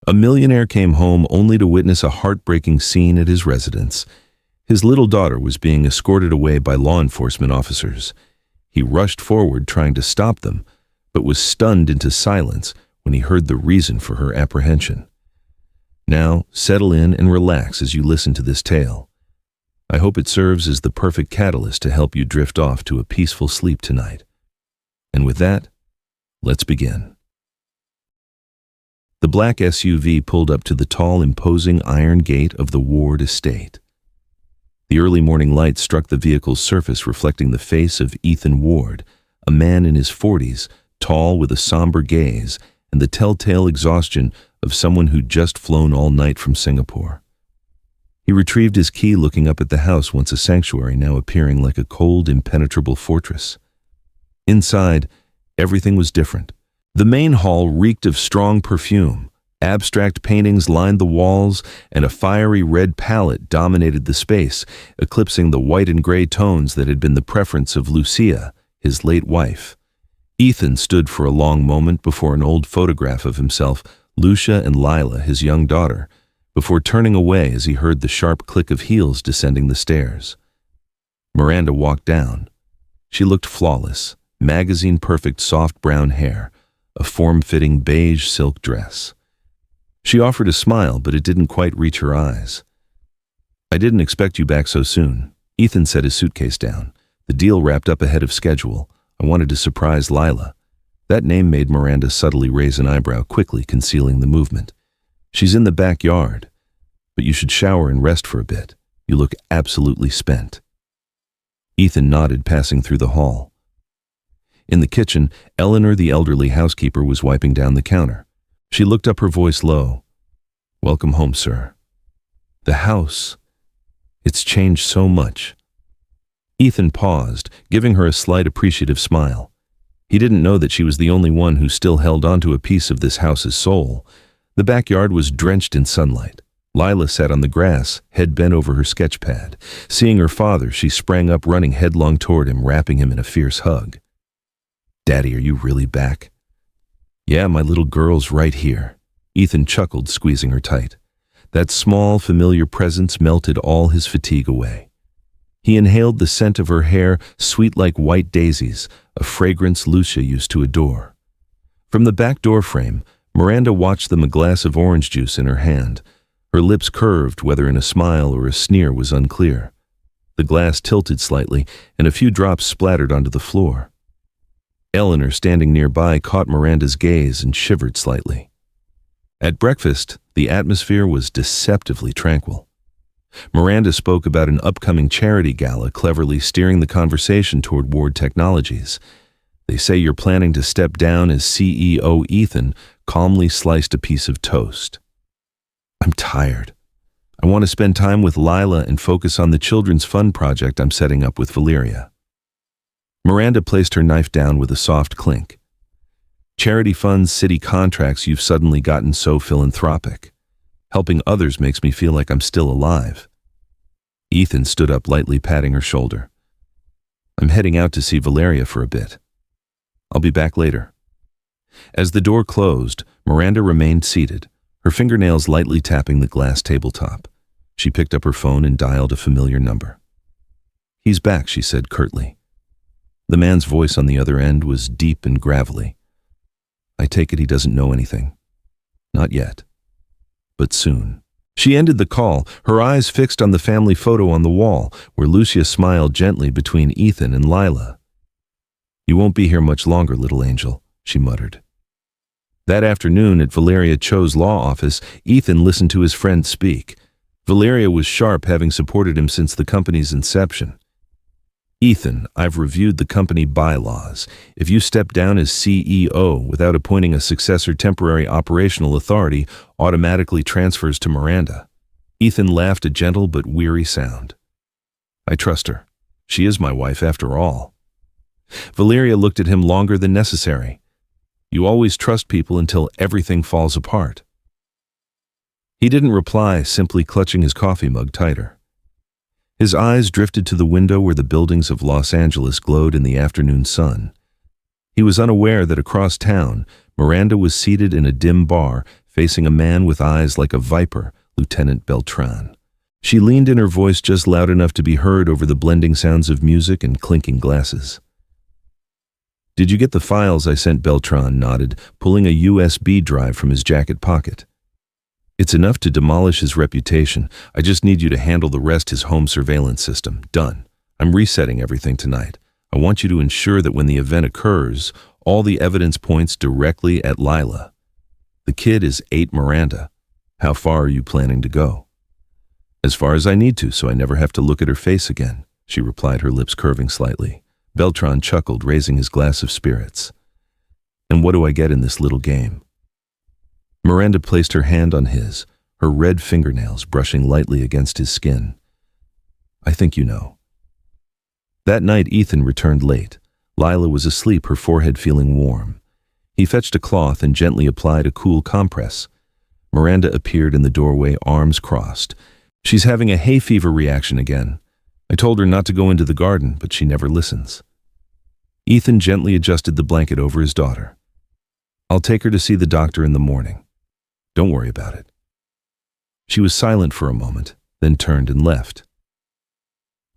A millionaire came home only to witness a heartbreaking scene at his residence. His little daughter was being escorted away by law enforcement officers. He rushed forward trying to stop them, but was stunned into silence when he heard the reason for her apprehension. Now, settle in and relax as you listen to this tale. I hope it serves as the perfect catalyst to help you drift off to a peaceful sleep tonight. And with that, let's begin. The black SUV pulled up to the tall, imposing iron gate of the Ward estate. The early morning light struck the vehicle's surface, reflecting the face of Ethan Ward, a man in his 40s, tall with a somber gaze and the telltale exhaustion of someone who'd just flown all night from Singapore. He retrieved his key, looking up at the house, once a sanctuary, now appearing like a cold, impenetrable fortress. Inside, everything was different. The main hall reeked of strong perfume. Abstract paintings lined the walls, and a fiery red palette dominated the space, eclipsing the white and gray tones that had been the preference of Lucia, his late wife. Ethan stood for a long moment before an old photograph of himself, Lucia and Lila, his young daughter, before turning away as he heard the sharp click of heels descending the stairs. Miranda walked down. She looked flawless, magazine-perfect soft brown hair, a form-fitting beige silk dress. She offered a smile, but it didn't quite reach her eyes. "I didn't expect you back so soon." Ethan set his suitcase down. "The deal wrapped up ahead of schedule. I wanted to surprise Lila." That name made Miranda subtly raise an eyebrow, quickly concealing the movement. "She's in the backyard, but you should shower and rest for a bit. You look absolutely spent." Ethan nodded, passing through the hall. In the kitchen, Eleanor, the elderly housekeeper, was wiping down the counter. She looked up, her voice low. "Welcome home, sir. The house, it's changed so much." Ethan paused, giving her a slight appreciative smile. He didn't know that she was the only one who still held onto a piece of this house's soul. The backyard was drenched in sunlight. Lila sat on the grass, head bent over her sketch pad. Seeing her father, she sprang up, running headlong toward him, wrapping him in a fierce hug. "Daddy, are you really back?" "Yeah, my little girl's right here." Ethan chuckled, squeezing her tight. That small, familiar presence melted all his fatigue away. He inhaled the scent of her hair, sweet like white daisies, a fragrance Lucia used to adore. From the back door frame, Miranda watched them, a glass of orange juice in her hand. Her lips curved, whether in a smile or a sneer was unclear. The glass tilted slightly, and a few drops splattered onto the floor. Eleanor, standing nearby, caught Miranda's gaze and shivered slightly. At breakfast, the atmosphere was deceptively tranquil. Miranda spoke about an upcoming charity gala, cleverly steering the conversation toward Ward Technologies. "They say you're planning to step down as CEO." Ethan calmly sliced a piece of toast. "I'm tired. I want to spend time with Lila and focus on the children's fund project I'm setting up with Valeria." Miranda placed her knife down with a soft clink. "Charity funds, city contracts, you've suddenly gotten so philanthropic. Helping others makes me feel like I'm still alive." Ethan stood up, lightly patting her shoulder. "I'm heading out to see Valeria for a bit. I'll be back later." As the door closed, Miranda remained seated, her fingernails lightly tapping the glass tabletop. She picked up her phone and dialed a familiar number. "He's back," she said curtly. The man's voice on the other end was deep and gravelly. "I take it he doesn't know anything." "Not yet. But soon." She ended the call, her eyes fixed on the family photo on the wall, where Lucia smiled gently between Ethan and Lila. "You won't be here much longer, little angel," she muttered. That afternoon at Valeria Cho's law office, Ethan listened to his friend speak. Valeria was sharp, having supported him since the company's inception. "Ethan, I've reviewed the company bylaws. If you step down as CEO without appointing a successor, temporary operational authority automatically transfers to Miranda." Ethan laughed, a gentle but weary sound. "I trust her. She is my wife after all." Valeria looked at him longer than necessary. "You always trust people until everything falls apart." He didn't reply, simply clutching his coffee mug tighter. His eyes drifted to the window where the buildings of Los Angeles glowed in the afternoon sun. He was unaware that across town, Miranda was seated in a dim bar, facing a man with eyes like a viper, Lieutenant Beltran. She leaned in, her voice just loud enough to be heard over the blending sounds of music and clinking glasses. "Did you get the files I sent?" Beltran nodded, pulling a USB drive from his jacket pocket. "It's enough to demolish his reputation. I just need you to handle the rest, his home surveillance system. Done. I'm resetting everything tonight. I want you to ensure that when the event occurs, all the evidence points directly at Lila. The kid is 8 Miranda. How far are you planning to go?" "As far as I need to, so I never have to look at her face again," she replied, her lips curving slightly. Beltran chuckled, raising his glass of spirits. "And what do I get in this little game?" Miranda placed her hand on his, her red fingernails brushing lightly against his skin. "I think you know." That night, Ethan returned late. Lila was asleep, her forehead feeling warm. He fetched a cloth and gently applied a cool compress. Miranda appeared in the doorway, arms crossed. "She's having a hay fever reaction again. I told her not to go into the garden, but she never listens." Ethan gently adjusted the blanket over his daughter. "I'll take her to see the doctor in the morning. Don't worry about it." She was silent for a moment, then turned and left.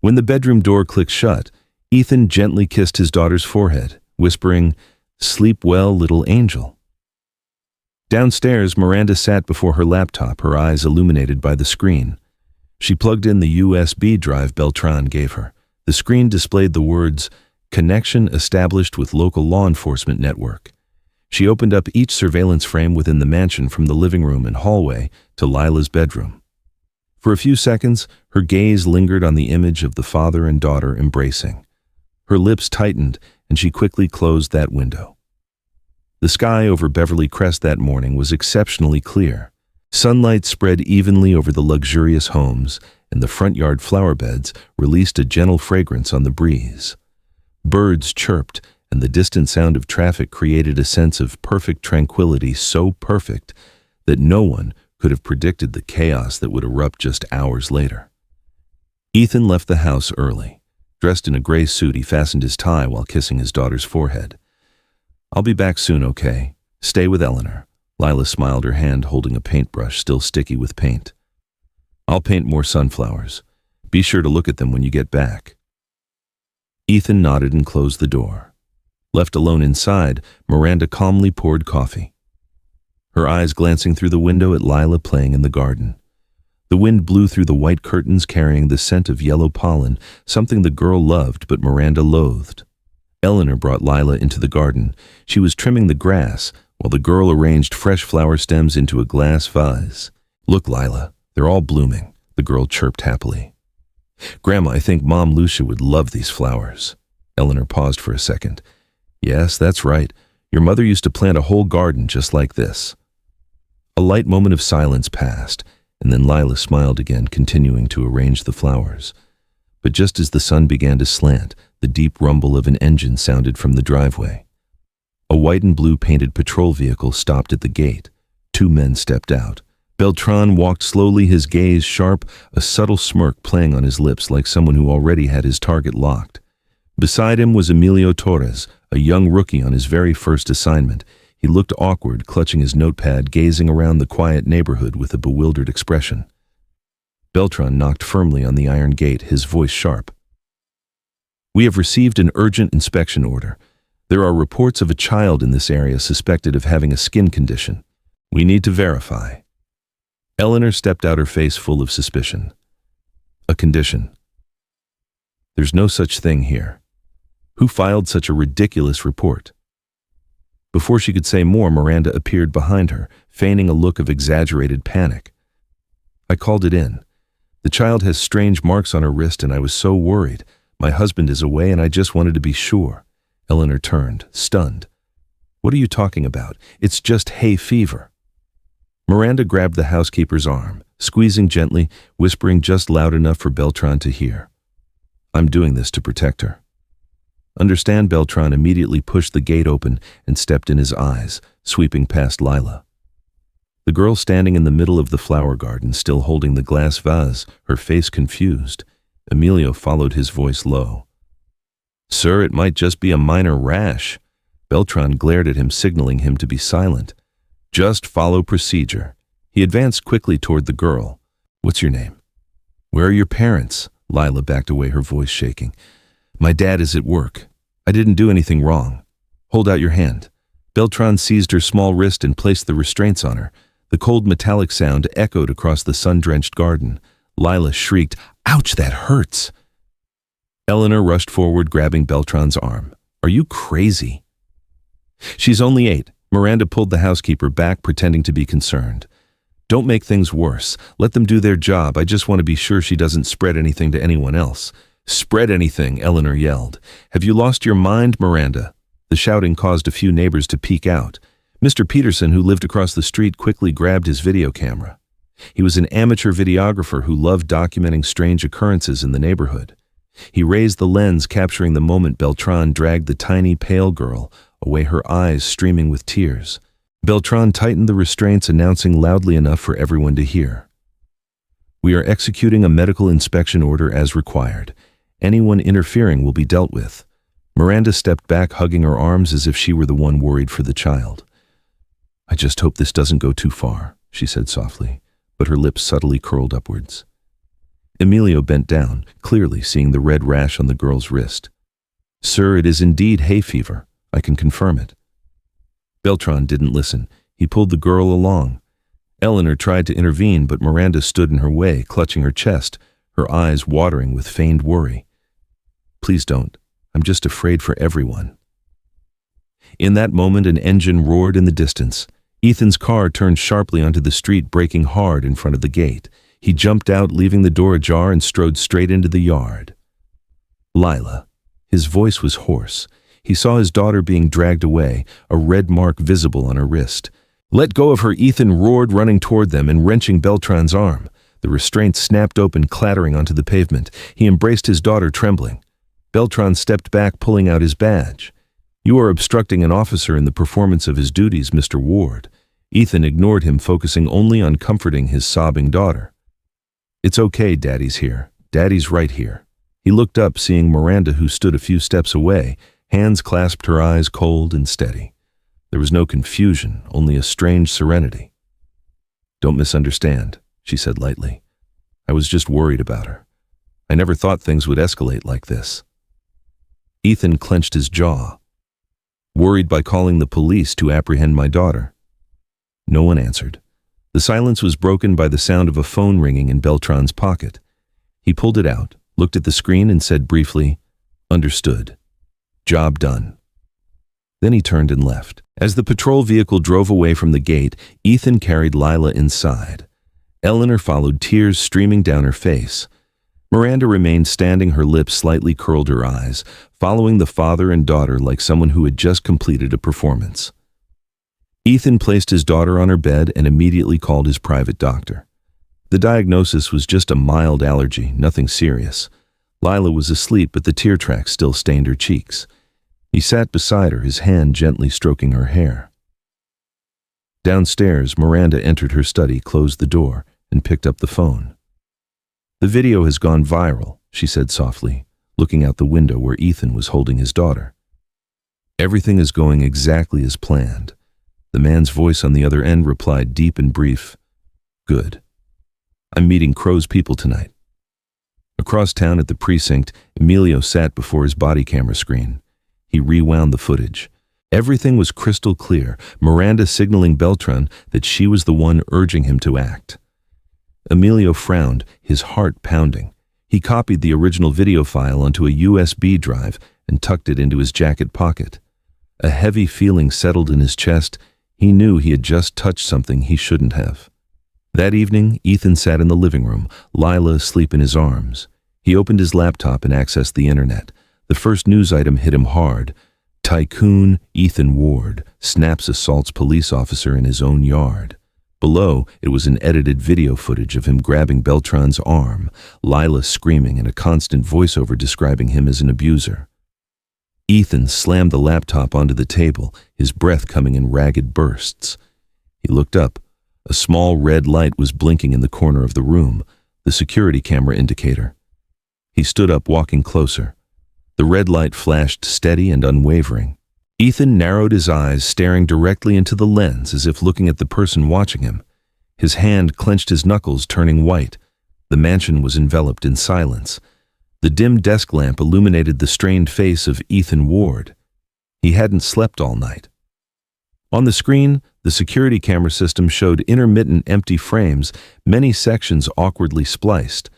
When the bedroom door clicked shut, Ethan gently kissed his daughter's forehead, whispering, "Sleep well, little angel." Downstairs, Miranda sat before her laptop, her eyes illuminated by the screen. She plugged in the USB drive Beltran gave her. The screen displayed the words, "Connection established with local law enforcement network." She opened up each surveillance frame within the mansion, from the living room and hallway to Lila's bedroom. For a few seconds, her gaze lingered on the image of the father and daughter embracing. Her lips tightened, and she quickly closed that window. The sky over Beverly Crest that morning was exceptionally clear. Sunlight spread evenly over the luxurious homes, and the front yard flower beds released a gentle fragrance on the breeze. Birds chirped, and the distant sound of traffic created a sense of perfect tranquility, so perfect that no one could have predicted the chaos that would erupt just hours later. Ethan left the house early. Dressed in a gray suit, he fastened his tie while kissing his daughter's forehead. "I'll be back soon, okay? Stay with Eleanor." Lila smiled, her hand holding a paintbrush still sticky with paint. "I'll paint more sunflowers. Be sure to look at them when you get back." Ethan nodded and closed the door. Left alone inside, Miranda calmly poured coffee, her eyes glancing through the window at Lila playing in the garden. The wind blew through the white curtains, carrying the scent of yellow pollen, something the girl loved but Miranda loathed. Eleanor brought Lila into the garden. She was trimming the grass, while the girl arranged fresh flower stems into a glass vase. "Look, Lila, they're all blooming," the girl chirped happily. "Grandma, I think Mom Lucia would love these flowers." Eleanor paused for a second. "Yes, that's right. Your mother used to plant a whole garden just like this." A light moment of silence passed, and then Lila smiled again, continuing to arrange the flowers. But just as the sun began to slant, the deep rumble of an engine sounded from the driveway. A white and blue painted patrol vehicle stopped at the gate. 2 men stepped out. Beltran walked slowly, his gaze sharp, a subtle smirk playing on his lips like someone who already had his target locked. Beside him was Emilio Torres, a young rookie on his very first assignment. He looked awkward, clutching his notepad, gazing around the quiet neighborhood with a bewildered expression. Beltran knocked firmly on the iron gate, his voice sharp. "We have received an urgent inspection order. There are reports of a child in this area suspected of having a skin condition. We need to verify." Eleanor stepped out, her face full of suspicion. "A condition? There's no such thing here. Who filed such a ridiculous report?" Before she could say more, Miranda appeared behind her, feigning a look of exaggerated panic. "I called it in. The child has strange marks on her wrist, and I was so worried. My husband is away, and I just wanted to be sure." Eleanor turned, stunned. "What are you talking about? It's just hay fever." Miranda grabbed the housekeeper's arm, squeezing gently, whispering just loud enough for Beltran to hear. "I'm doing this to protect her." "Understand?" Beltran immediately pushed the gate open and stepped in his eyes, sweeping past Lila. The girl standing in the middle of the flower garden, still holding the glass vase, her face confused. Emilio followed, his voice low. "Sir, it might just be a minor rash." Beltran glared at him, signaling him to be silent. Just follow procedure. He advanced quickly toward the girl. What's your name? Where are your parents? Lila backed away, her voice shaking. My dad is at work. I didn't do anything wrong. Hold out your hand. Beltran seized her small wrist and placed the restraints on her. The cold metallic sound echoed across the sun-drenched garden. Lila shrieked, "Ouch, that hurts!" Eleanor rushed forward, grabbing Beltran's arm. Are you crazy? She's only 8. Miranda pulled the housekeeper back, pretending to be concerned. Don't make things worse. Let them do their job. I just want to be sure she doesn't spread anything to anyone else. Spread anything, Eleanor yelled. Have you lost your mind, Miranda? The shouting caused a few neighbors to peek out. Mr. Peterson, who lived across the street, quickly grabbed his video camera. He was an amateur videographer who loved documenting strange occurrences in the neighborhood. He raised the lens, capturing the moment Beltran dragged the tiny, pale girl away, her eyes streaming with tears. Beltran tightened the restraints, announcing loudly enough for everyone to hear. We are executing a medical inspection order as required. Anyone interfering will be dealt with. Miranda stepped back, hugging her arms as if she were the one worried for the child. I just hope this doesn't go too far, she said softly, but her lips subtly curled upwards. Emilio bent down, clearly seeing the red rash on the girl's wrist. Sir, it is indeed hay fever. I can confirm it. Beltran didn't listen. He pulled the girl along. Eleanor tried to intervene, but Miranda stood in her way, clutching her chest, her eyes watering with feigned worry. Please don't. I'm just afraid for everyone. In that moment, an engine roared in the distance. Ethan's car turned sharply onto the street, braking hard in front of the gate. He jumped out, leaving the door ajar, and strode straight into the yard. Lila. His voice was hoarse. He saw his daughter being dragged away, a red mark visible on her wrist. Let go of her, Ethan roared, running toward them and wrenching Beltran's arm. The restraint snapped open, clattering onto the pavement. He embraced his daughter, trembling. Beltran stepped back, pulling out his badge. You are obstructing an officer in the performance of his duties, Mr. Ward. Ethan ignored him, focusing only on comforting his sobbing daughter. It's okay, Daddy's here. Daddy's right here. He looked up, seeing Miranda, who stood a few steps away. Hands clasped, her eyes cold and steady. There was no confusion, only a strange serenity. Don't misunderstand, she said lightly. I was just worried about her. I never thought things would escalate like this. Ethan clenched his jaw. Worried by calling the police to apprehend my daughter. No one answered. The silence was broken by the sound of a phone ringing in Beltran's pocket. He pulled it out, looked at the screen, and said briefly, Understood. Job done. Then he turned and left. As the patrol vehicle drove away from the gate, Ethan carried Lila inside. Eleanor followed, tears streaming down her face. Miranda remained standing, her lips slightly curled, her eyes, following the father and daughter like someone who had just completed a performance. Ethan placed his daughter on her bed and immediately called his private doctor. The diagnosis was just a mild allergy, nothing serious. Lila was asleep, but the tear tracks still stained her cheeks. He sat beside her, his hand gently stroking her hair. Downstairs, Miranda entered her study, closed the door, and picked up the phone. The video has gone viral, she said softly, looking out the window where Ethan was holding his daughter. Everything is going exactly as planned. The man's voice on the other end replied, deep and brief. Good. I'm meeting Crow's people tonight. Across town at the precinct, Emilio sat before his body camera screen. He rewound the footage. Everything was crystal clear, Miranda signaling Beltran that she was the one urging him to act. Emilio frowned, his heart pounding. He copied the original video file onto a USB drive and tucked it into his jacket pocket. A heavy feeling settled in his chest. He knew he had just touched something he shouldn't have. That evening, Ethan sat in the living room, Lila asleep in his arms. He opened his laptop and accessed the internet. The first news item hit him hard. Tycoon Ethan Ward snaps assaults police officer in his own yard. Below, it was an edited video footage of him grabbing Beltran's arm, Lila screaming, and a constant voiceover describing him as an abuser. Ethan slammed the laptop onto the table, his breath coming in ragged bursts. He looked up. A small red light was blinking in the corner of the room, the security camera indicator. He stood up, walking closer. The red light flashed steady and unwavering. Ethan narrowed his eyes, staring directly into the lens as if looking at the person watching him. His hand clenched his knuckles, turning white. The mansion was enveloped in silence. The dim desk lamp illuminated the strained face of Ethan Ward. He hadn't slept all night. On the screen, the security camera system showed intermittent empty frames, many sections awkwardly spliced.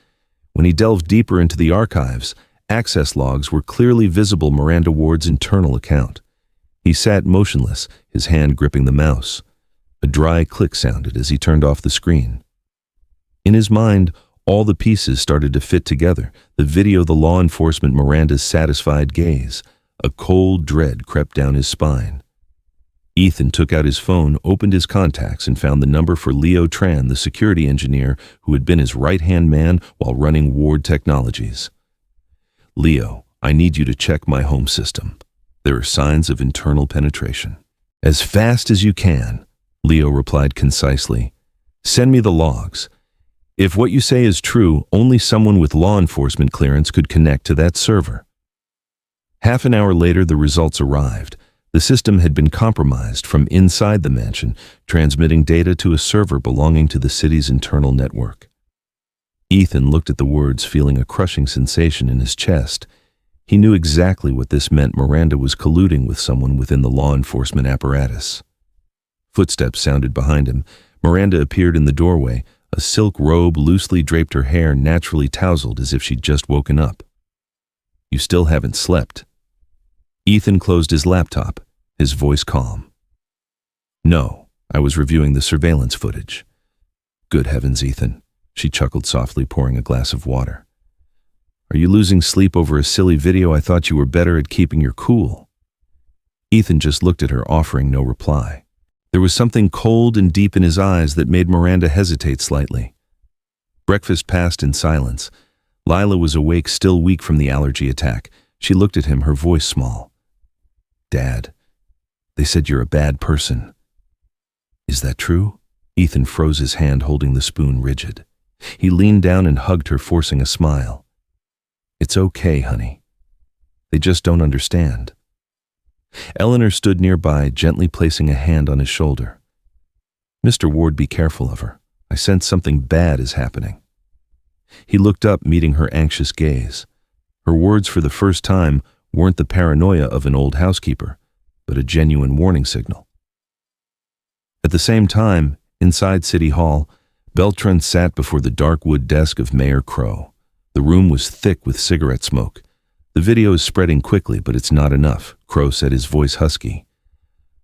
When he delved deeper into the archives, access logs were clearly visible Miranda Ward's internal account. He sat motionless, his hand gripping the mouse. A dry click sounded as he turned off the screen. In his mind, all the pieces started to fit together. The video, the law enforcement, Miranda's satisfied gaze. A cold dread crept down his spine. Ethan took out his phone, opened his contacts, and found the number for Leo Tran, the security engineer who had been his right-hand man while running Ward Technologies. "Leo, I need you to check my home system. There are signs of internal penetration." "As fast as you can," Leo replied concisely. "Send me the logs. If what you say is true, only someone with law enforcement clearance could connect to that server." Half an hour later, the results arrived. The system had been compromised from inside the mansion, transmitting data to a server belonging to the city's internal network. Ethan looked at the words, feeling a crushing sensation in his chest. He knew exactly what this meant. Miranda was colluding with someone within the law enforcement apparatus. Footsteps sounded behind him. Miranda appeared in the doorway. A silk robe loosely draped her hair, naturally tousled as if she'd just woken up. "You still haven't slept." Ethan closed his laptop, his voice calm. "No, I was reviewing the surveillance footage." "Good heavens, Ethan," she chuckled softly, pouring a glass of water. "Are you losing sleep over a silly video? I thought you were better at keeping your cool." Ethan just looked at her, offering no reply. There was something cold and deep in his eyes that made Miranda hesitate slightly. Breakfast passed in silence. Lila was awake, still weak from the allergy attack. She looked at him, her voice small. "Dad, they said you're a bad person." "Is that true?" Ethan froze his hand, holding the spoon rigid. He leaned down and hugged her, forcing a smile. "It's okay, honey. They just don't understand." Eleanor stood nearby, gently placing a hand on his shoulder. "Mr. Ward, be careful of her. I sense something bad is happening." He looked up, meeting her anxious gaze. Her words, for the first time, weren't the paranoia of an old housekeeper, but a genuine warning signal. At the same time, inside City Hall, Beltran sat before the dark wood desk of Mayor Crow. The room was thick with cigarette smoke. "The video is spreading quickly, but it's not enough," Crow said, his voice husky.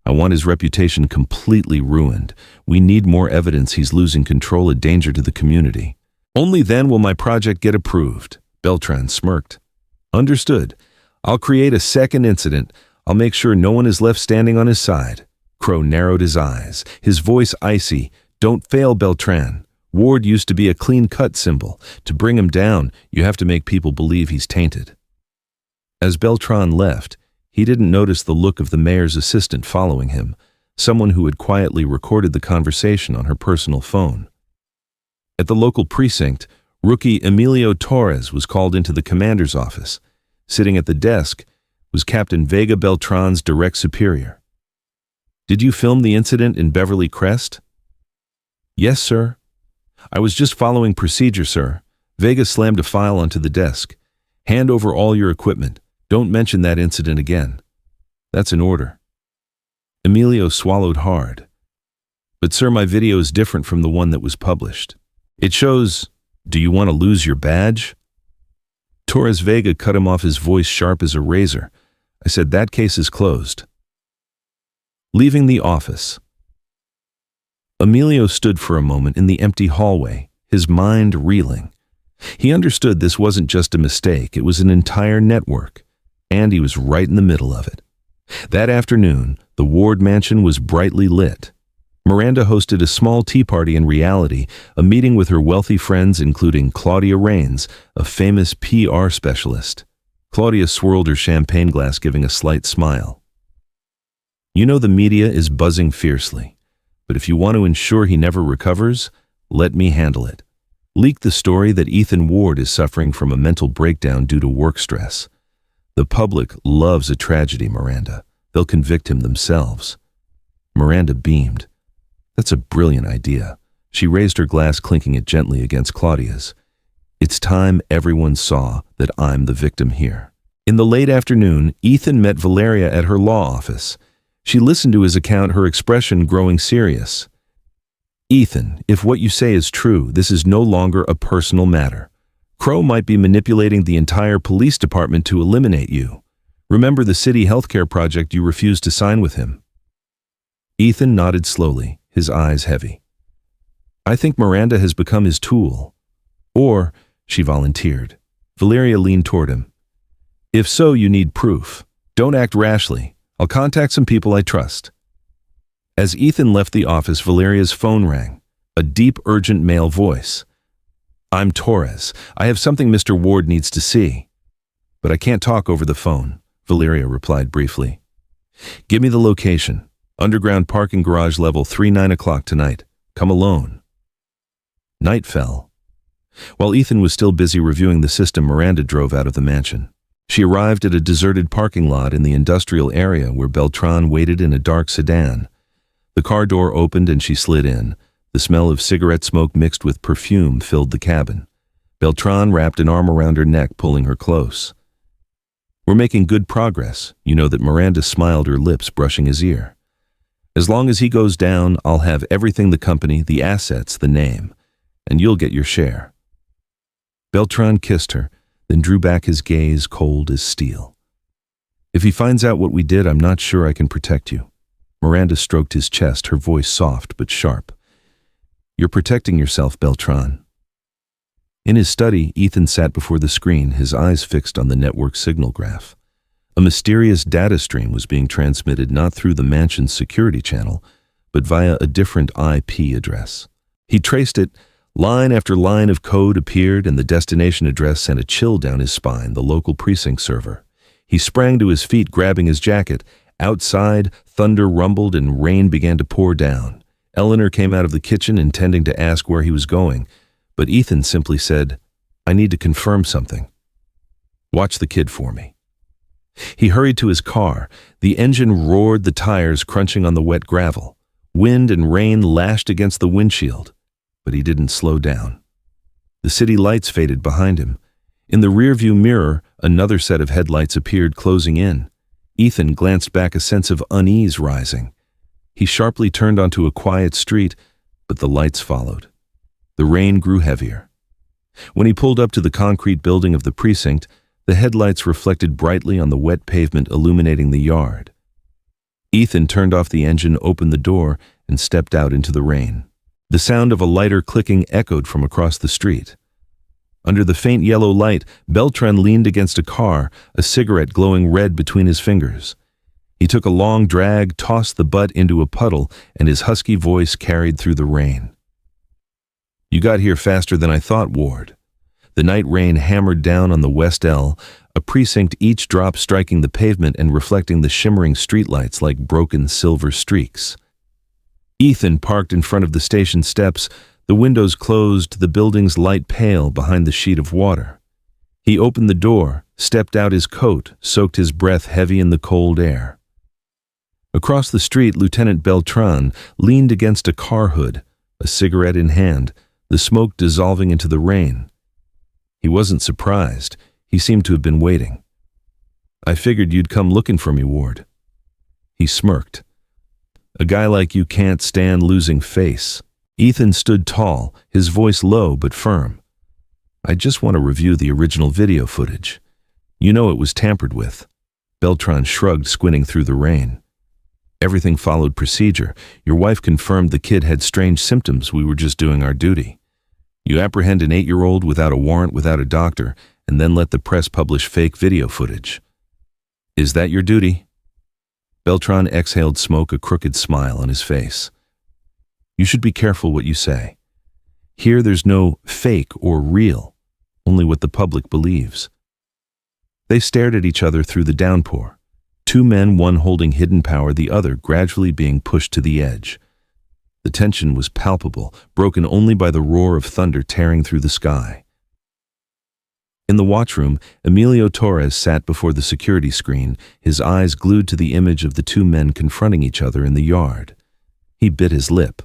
"I want his reputation completely ruined. We need more evidence he's losing control, a danger to the community. Only then will my project get approved." Beltran smirked. "Understood. I'll create a second incident. I'll make sure no one is left standing on his side." Crow narrowed his eyes, his voice icy. "Don't fail, Beltran. Ward used to be a clean-cut symbol. To bring him down, you have to make people believe he's tainted." As Beltran left, he didn't notice the look of the mayor's assistant following him, someone who had quietly recorded the conversation on her personal phone. At the local precinct, rookie Emilio Torres was called into the commander's office. Sitting at the desk was Captain Vega, Beltran's direct superior. "Did you film the incident in Beverly Crest?" "Yes, sir. I was just following procedure, sir." Vega slammed a file onto the desk. "Hand over all your equipment. Don't mention that incident again." "That's an order." Emilio swallowed hard. "But sir, my video is different from the one that was published. It shows... Do you want to lose your badge?" Torres Vega cut him off, his voice sharp as a razor. "I said that case is closed." Leaving the office, Emilio stood for a moment in the empty hallway, his mind reeling. He understood this wasn't just a mistake, it was an entire network, and he was right in the middle of it. That afternoon, the Ward mansion was brightly lit. Miranda hosted a small tea party in reality, a meeting with her wealthy friends, including Claudia Rains, a famous PR specialist. Claudia swirled her champagne glass, giving a slight smile. "You know the media is buzzing fiercely, but if you want to ensure he never recovers, let me handle it. Leak the story that Ethan Ward is suffering from a mental breakdown due to work stress. The public loves a tragedy, Miranda. They'll convict him themselves. Miranda beamed. That's a brilliant idea. She raised her glass, clinking it gently against Claudia's. It's time everyone saw that I'm the victim here. In the late afternoon, Ethan met Valeria at her law office. She listened to his account, her expression growing serious. Ethan, if what you say is true, this is no longer a personal matter. Crow might be manipulating the entire police department to eliminate you. Remember the city healthcare project you refused to sign with him? Ethan nodded slowly, his eyes heavy. I think Miranda has become his tool. Or, she volunteered. Valeria leaned toward him. If so, you need proof. Don't act rashly. I'll contact some people I trust. As Ethan left the office, Valeria's phone rang. A deep, urgent male voice. I'm Torres. I have something Mr. Ward needs to see. But I can't talk over the phone, Valeria replied briefly. Give me the location. Underground parking garage level 3, 9 o'clock tonight. Come alone. Night fell. While Ethan was still busy reviewing the system, Miranda drove out of the mansion. She arrived at a deserted parking lot in the industrial area where Beltran waited in a dark sedan. The car door opened and she slid in. The smell of cigarette smoke mixed with perfume filled the cabin. Beltran wrapped an arm around her neck, pulling her close. We're making good progress. You know that Miranda smiled, her lips brushing his ear. As long as he goes down, I'll have everything, the company, the assets, the name, and you'll get your share. Beltran kissed her, then drew back, his gaze cold as steel. If he finds out what we did, I'm not sure I can protect you. Miranda stroked his chest, her voice soft but sharp. You're protecting yourself, Beltran. In his study, Ethan sat before the screen, his eyes fixed on the network signal graph. A mysterious data stream was being transmitted not through the mansion's security channel, but via a different IP address. He traced it. Line after line of code appeared, and the destination address sent a chill down his spine, the local precinct server. He sprang to his feet, grabbing his jacket. Outside, thunder rumbled and rain began to pour down. Eleanor came out of the kitchen, intending to ask where he was going, but Ethan simply said, I need to confirm something. Watch the kid for me. He hurried to his car. The engine roared, the tires crunching on the wet gravel. Wind and rain lashed against the windshield, but he didn't slow down. The city lights faded behind him. In the rearview mirror, another set of headlights appeared, closing in. Ethan glanced back, a sense of unease rising. He sharply turned onto a quiet street, but the lights followed. The rain grew heavier. When he pulled up to the concrete building of the precinct, the headlights reflected brightly on the wet pavement, illuminating the yard. Ethan turned off the engine, opened the door, and stepped out into the rain. The sound of a lighter clicking echoed from across the street. Under the faint yellow light, Beltran leaned against a car, a cigarette glowing red between his fingers. He took a long drag, tossed the butt into a puddle, and his husky voice carried through the rain. You got here faster than I thought, Ward. The night rain hammered down on the West L, a precinct, each drop striking the pavement and reflecting the shimmering streetlights like broken silver streaks. Ethan parked in front of the station steps, the windows closed, the building's light pale behind the sheet of water. He opened the door, stepped out, his coat soaked, his breath heavy in the cold air. Across the street, Lieutenant Beltran leaned against a car hood, a cigarette in hand, the smoke dissolving into the rain. He wasn't surprised. He seemed to have been waiting. I figured you'd come looking for me, Ward. He smirked. A guy like you can't stand losing face. Ethan stood tall, his voice low but firm. I just want to review the original video footage. You know it was tampered with. Beltran shrugged, squinting through the rain. Everything followed procedure. Your wife confirmed the kid had strange symptoms. We were just doing our duty. You apprehend an 8-year-old without a warrant, without a doctor, and then let the press publish fake video footage. Is that your duty? Beltran exhaled smoke, a crooked smile on his face. You should be careful what you say. Here there's no fake or real, only what the public believes. They stared at each other through the downpour. Two men, one holding hidden power, the other gradually being pushed to the edge. The tension was palpable, broken only by the roar of thunder tearing through the sky. In the watchroom, Emilio Torres sat before the security screen, his eyes glued to the image of the two men confronting each other in the yard. He bit his lip.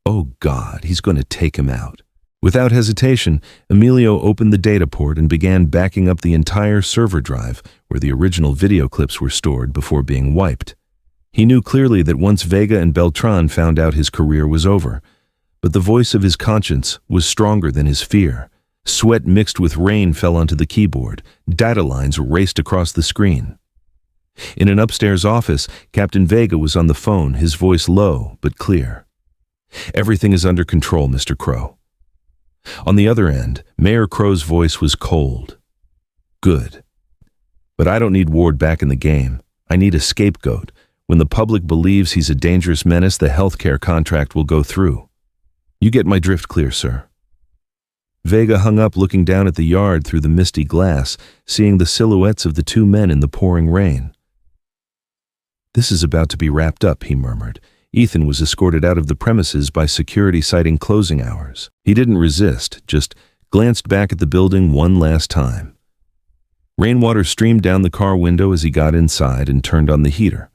Oh God, he's going to take him out. Without hesitation, Emilio opened the data port and began backing up the entire server drive where the original video clips were stored before being wiped. He knew clearly that once Vega and Beltran found out his career was over, but the voice of his conscience was stronger than his fear. Sweat mixed with rain fell onto the keyboard. Data lines raced across the screen. In an upstairs office, Captain Vega was on the phone, his voice low but clear. "Everything is under control, Mr. Crow." On the other end, Mayor Crow's voice was cold. "Good. But I don't need Ward back in the game. I need a scapegoat. When the public believes he's a dangerous menace, the healthcare contract will go through. You get my drift clear, sir." Vega hung up, looking down at the yard through the misty glass, seeing the silhouettes of the two men in the pouring rain. "This is about to be wrapped up," he murmured. Ethan was escorted out of the premises by security citing closing hours. He didn't resist, just glanced back at the building one last time. Rainwater streamed down the car window as he got inside and turned on the heater.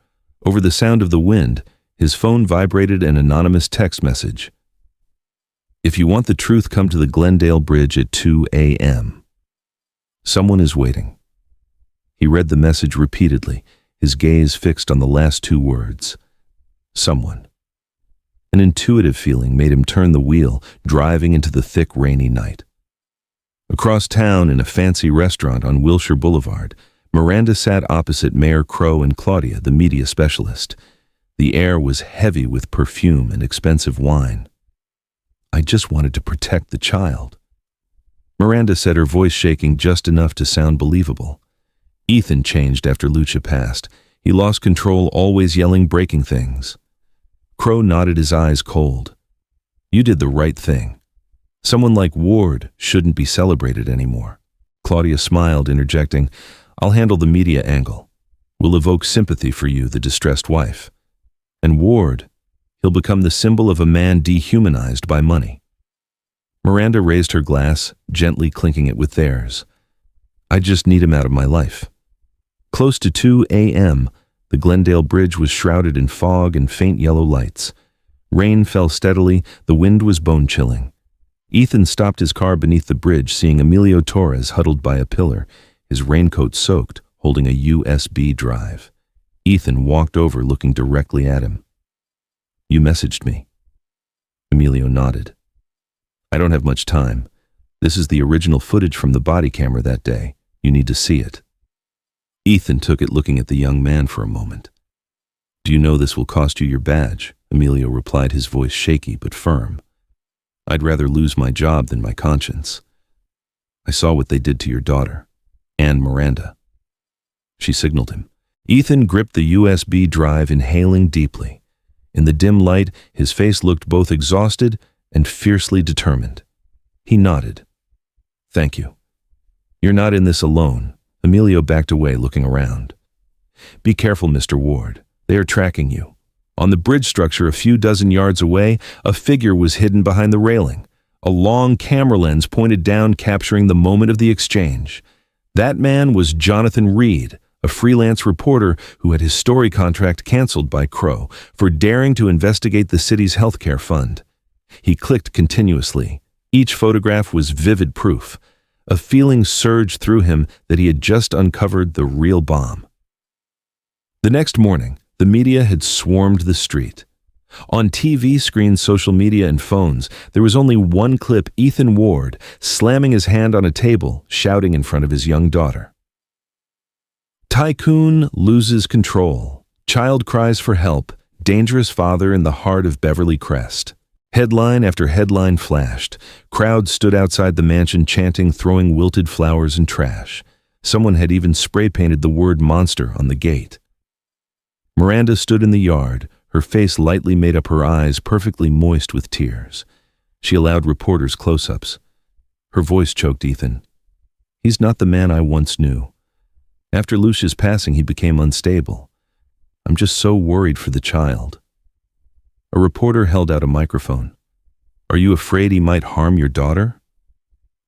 Over the sound of the wind, his phone vibrated an anonymous text message. "If you want the truth, come to the Glendale Bridge at 2 a.m. Someone is waiting." He read the message repeatedly, his gaze fixed on the last two words. Someone. An intuitive feeling made him turn the wheel, driving into the thick, rainy night. Across town, in a fancy restaurant on Wilshire Boulevard, Miranda sat opposite Mayor Crow and Claudia, the media specialist. The air was heavy with perfume and expensive wine. "I just wanted to protect the child," Miranda said, her voice shaking just enough to sound believable. Ethan changed after Lucia passed. He lost control, always yelling, breaking things. Crow nodded, his eyes cold. "You did the right thing. Someone like Ward shouldn't be celebrated anymore." Claudia smiled, interjecting, "I'll handle the media angle. We'll evoke sympathy for you, the distressed wife. And Ward, he'll become the symbol of a man dehumanized by money." Miranda raised her glass, gently clinking it with theirs. "I just need him out of my life." Close to 2 a.m., the Glendale Bridge was shrouded in fog and faint yellow lights. Rain fell steadily, the wind was bone-chilling. Ethan stopped his car beneath the bridge, seeing Emilio Torres huddled by a pillar, his raincoat soaked, holding a USB drive. Ethan walked over, looking directly at him. "You messaged me." Emilio nodded. "I don't have much time. This is the original footage from the body camera that day. You need to see it." Ethan took it, looking at the young man for a moment. "Do you know this will cost you your badge?" Emilio replied, his voice shaky but firm. "I'd rather lose my job than my conscience. I saw what they did to your daughter, and Miranda." She signaled him. Ethan gripped the USB drive, inhaling deeply. In the dim light, his face looked both exhausted and fiercely determined. He nodded. "Thank you. You're not in this alone." Emilio backed away, looking around. "Be careful, Mr. Ward. They are tracking you." On the bridge structure a few dozen yards away, a figure was hidden behind the railing. A long camera lens pointed down, capturing the moment of the exchange. That man was Jonathan Reed, a freelance reporter who had his story contract canceled by Crow for daring to investigate the city's healthcare fund. He clicked continuously. Each photograph was vivid proof. A feeling surged through him that he had just uncovered the real bomb. The next morning, the media had swarmed the street. On TV screens, social media, and phones, there was only one clip: Ethan Ward slamming his hand on a table, shouting in front of his young daughter. "Tycoon loses control. Child cries for help. Dangerous father in the heart of Beverly Crest." Headline after headline flashed. Crowds stood outside the mansion chanting, throwing wilted flowers and trash. Someone had even spray-painted the word "monster" on the gate. Miranda stood in the yard, her face lightly made up, her eyes perfectly moist with tears. She allowed reporters close-ups. Her voice choked. "Ethan, he's not the man I once knew. After Lucia's passing, he became unstable. I'm just so worried for the child." A reporter held out a microphone. "Are you afraid he might harm your daughter?"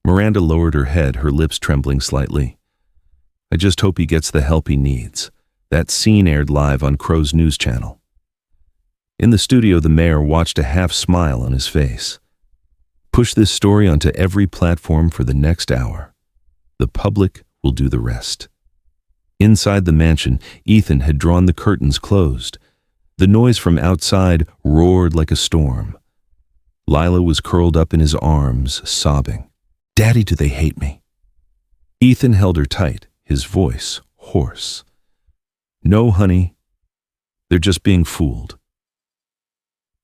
Miranda lowered her head, her lips trembling slightly. I just hope he gets the help he needs. That scene aired live on Crow's news channel. In the studio, the mayor watched, a half smile on his face. Push this story onto every platform for the next hour. The public will do the rest. Inside the mansion, Ethan had drawn the curtains closed. The noise from outside roared like a storm. Lila was curled up in his arms, sobbing. Daddy, do they hate me? Ethan held her tight, his voice hoarse. No, honey. They're just being fooled.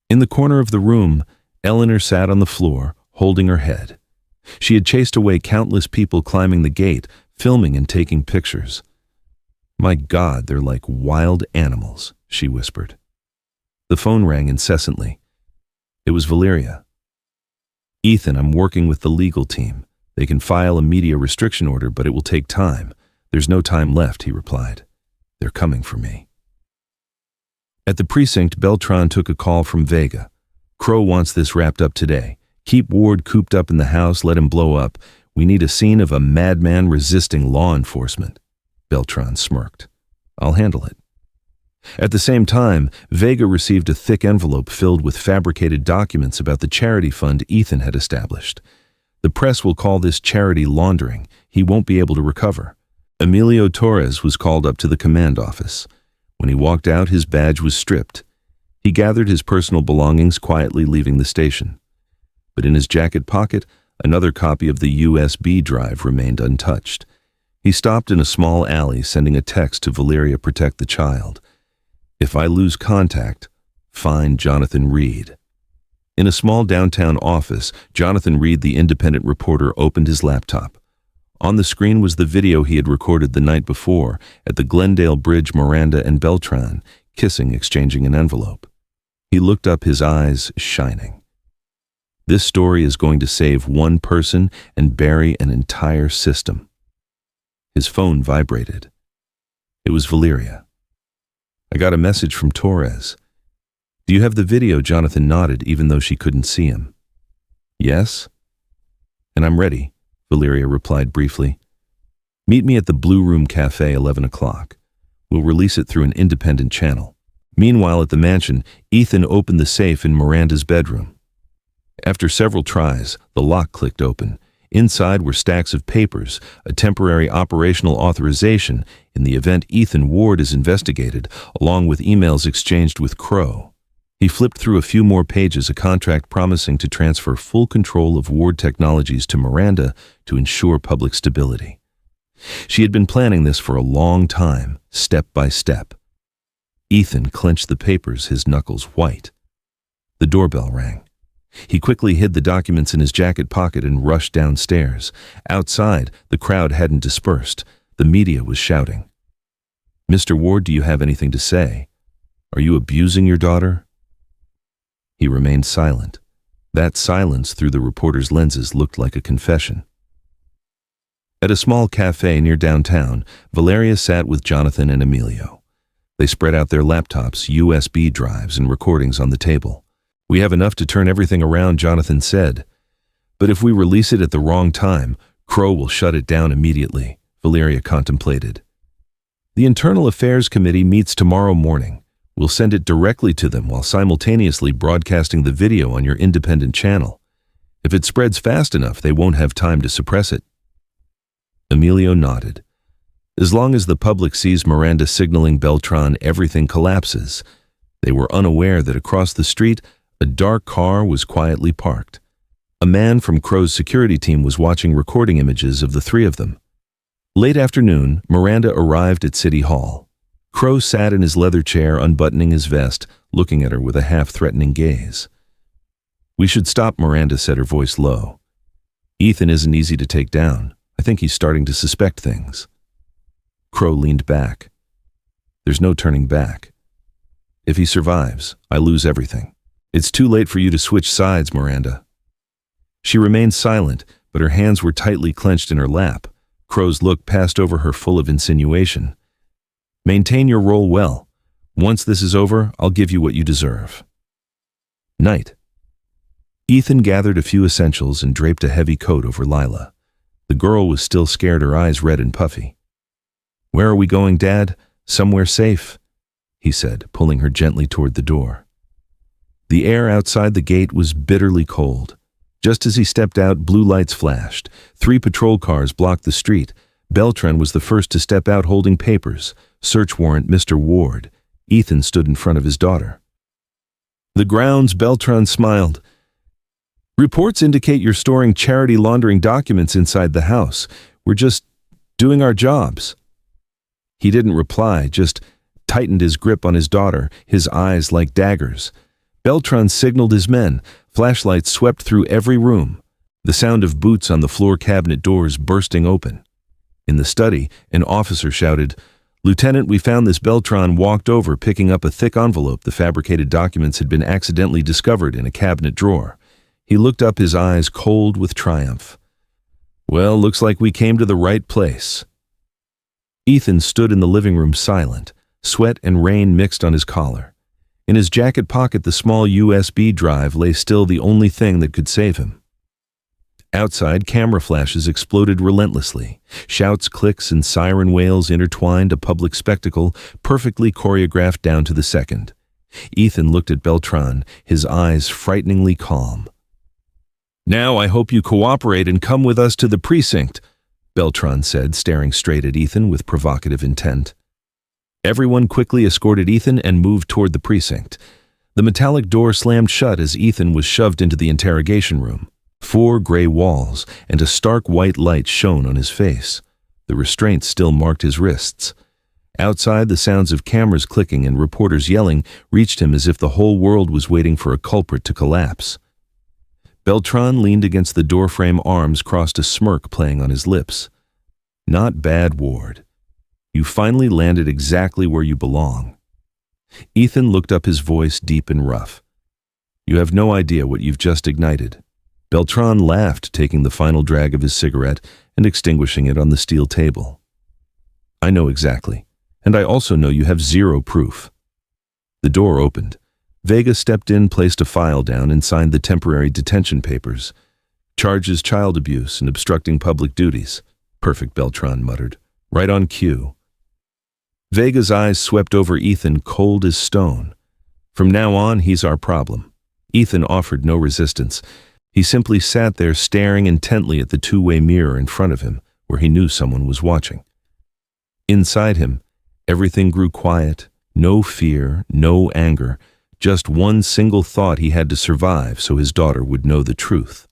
In the corner of the room, Eleanor sat on the floor, holding her head. She had chased away countless people climbing the gate, filming and taking pictures. My God, they're like wild animals, she whispered. The phone rang incessantly. It was Valeria. Ethan, I'm working with the legal team. They can file a media restriction order, but it will take time. There's no time left, he replied. They're coming for me. At the precinct, Beltran took a call from Vega. Crow wants this wrapped up today. Keep Ward cooped up in the house, let him blow up. We need a scene of a madman resisting law enforcement. Beltran smirked. I'll handle it. At the same time, Vega received a thick envelope filled with fabricated documents about the charity fund Ethan had established. The press will call this charity laundering. He won't be able to recover. Emilio Torres was called up to the command office. When he walked out, his badge was stripped. He gathered his personal belongings, quietly leaving the station. But in his jacket pocket, another copy of the USB drive remained untouched. He stopped in a small alley, sending a text to Valeria, protect the child. If I lose contact, find Jonathan Reed. In a small downtown office, Jonathan Reed, the independent reporter, opened his laptop. On the screen was the video he had recorded the night before at the Glendale Bridge, Miranda and Beltran kissing, exchanging an envelope. He looked up, his eyes shining. This story is going to save one person and bury an entire system. His phone vibrated. It was Valeria. I got a message from Torres. Do you have the video? Jonathan nodded, even though she couldn't see him. Yes? And I'm ready, Valeria replied briefly. Meet me at the Blue Room Cafe, 11 o'clock. We'll release it through an independent channel. Meanwhile, at the mansion, Ethan opened the safe in Miranda's bedroom. After several tries, the lock clicked open. Inside were stacks of papers, a temporary operational authorization in the event Ethan Ward is investigated, along with emails exchanged with Crow. He flipped through a few more pages, a contract promising to transfer full control of Ward Technologies to Miranda to ensure public stability. She had been planning this for a long time, step by step. Ethan clenched the papers, his knuckles white. The doorbell rang. He quickly hid the documents in his jacket pocket and rushed downstairs. Outside, the crowd hadn't dispersed. The media was shouting. Mr. Ward, do you have anything to say? Are you abusing your daughter? He remained silent. That silence through the reporter's lenses looked like a confession. At a small cafe near downtown, Valeria sat with Jonathan and Emilio. They spread out their laptops, USB drives, and recordings on the table. We have enough to turn everything around, Jonathan said. But if we release it at the wrong time, Crow will shut it down immediately, Valeria contemplated. The Internal Affairs Committee meets tomorrow morning. We'll send it directly to them while simultaneously broadcasting the video on your independent channel. If it spreads fast enough, they won't have time to suppress it. Emilio nodded. As long as the public sees Miranda signaling Beltran, everything collapses. They were unaware that across the street, a dark car was quietly parked. A man from Crow's security team was watching recording images of the three of them. Late afternoon, Miranda arrived at City Hall. Crow sat in his leather chair, unbuttoning his vest, looking at her with a half-threatening gaze. We should stop, Miranda said, her voice low. Ethan isn't easy to take down. I think he's starting to suspect things. Crow leaned back. There's no turning back. If he survives, I lose everything. It's too late for you to switch sides, Miranda. She remained silent, but her hands were tightly clenched in her lap. Crow's look passed over her, full of insinuation. Maintain your role well. Once this is over, I'll give you what you deserve. Night. Ethan gathered a few essentials and draped a heavy coat over Lila. The girl was still scared, her eyes red and puffy. "Where are we going, Dad? Somewhere safe," he said, pulling her gently toward the door. The air outside the gate was bitterly cold. Just as he stepped out, blue lights flashed. 3 patrol cars blocked the street. Beltran was the first to step out holding papers. Search warrant, Mr. Ward. Ethan stood in front of his daughter. "The grounds," Beltran smiled. "Reports indicate you're storing charity laundering documents inside the house. We're just doing our jobs." He didn't reply, just tightened his grip on his daughter, his eyes like daggers. Beltran signaled his men. Flashlights swept through every room. The sound of boots on the floor cabinet doors bursting open. In the study, an officer shouted, "Lieutenant, we found this." Beltran walked over, picking up a thick envelope. The fabricated documents had been accidentally discovered in a cabinet drawer. He looked up, his eyes cold with triumph. "Well, looks like we came to the right place." Ethan stood in the living room silent, sweat and rain mixed on his collar. In his jacket pocket, the small USB drive lay still, the only thing that could save him. Outside, camera flashes exploded relentlessly. Shouts, clicks, and siren wails intertwined, a public spectacle, perfectly choreographed down to the second. Ethan looked at Beltran, his eyes frighteningly calm. "Now I hope you cooperate and come with us to the precinct," Beltran said, staring straight at Ethan with provocative intent. Everyone quickly escorted Ethan and moved toward the precinct. The metallic door slammed shut as Ethan was shoved into the interrogation room. 4 gray walls and a stark white light shone on his face. The restraint still marked his wrists. Outside, the sounds of cameras clicking and reporters yelling reached him as if the whole world was waiting for a culprit to collapse. Beltran leaned against the doorframe, arms crossed, a smirk playing on his lips. "Not bad, Ward. You finally landed exactly where you belong." Ethan looked up, his voice deep and rough. "You have no idea what you've just ignited." Beltran laughed, taking the final drag of his cigarette and extinguishing it on the steel table. "I know exactly, and I also know you have zero proof." The door opened. Vega stepped in, placed a file down, and signed the temporary detention papers. "Charges child abuse and obstructing public duties." "Perfect," Beltran muttered. "Right on cue." Vega's eyes swept over Ethan, cold as stone. "From now on, he's our problem." Ethan offered no resistance. He simply sat there, staring intently at the 2-way mirror in front of him, where he knew someone was watching. Inside him, everything grew quiet, no fear, no anger, just one single thought: he had to survive so his daughter would know the truth.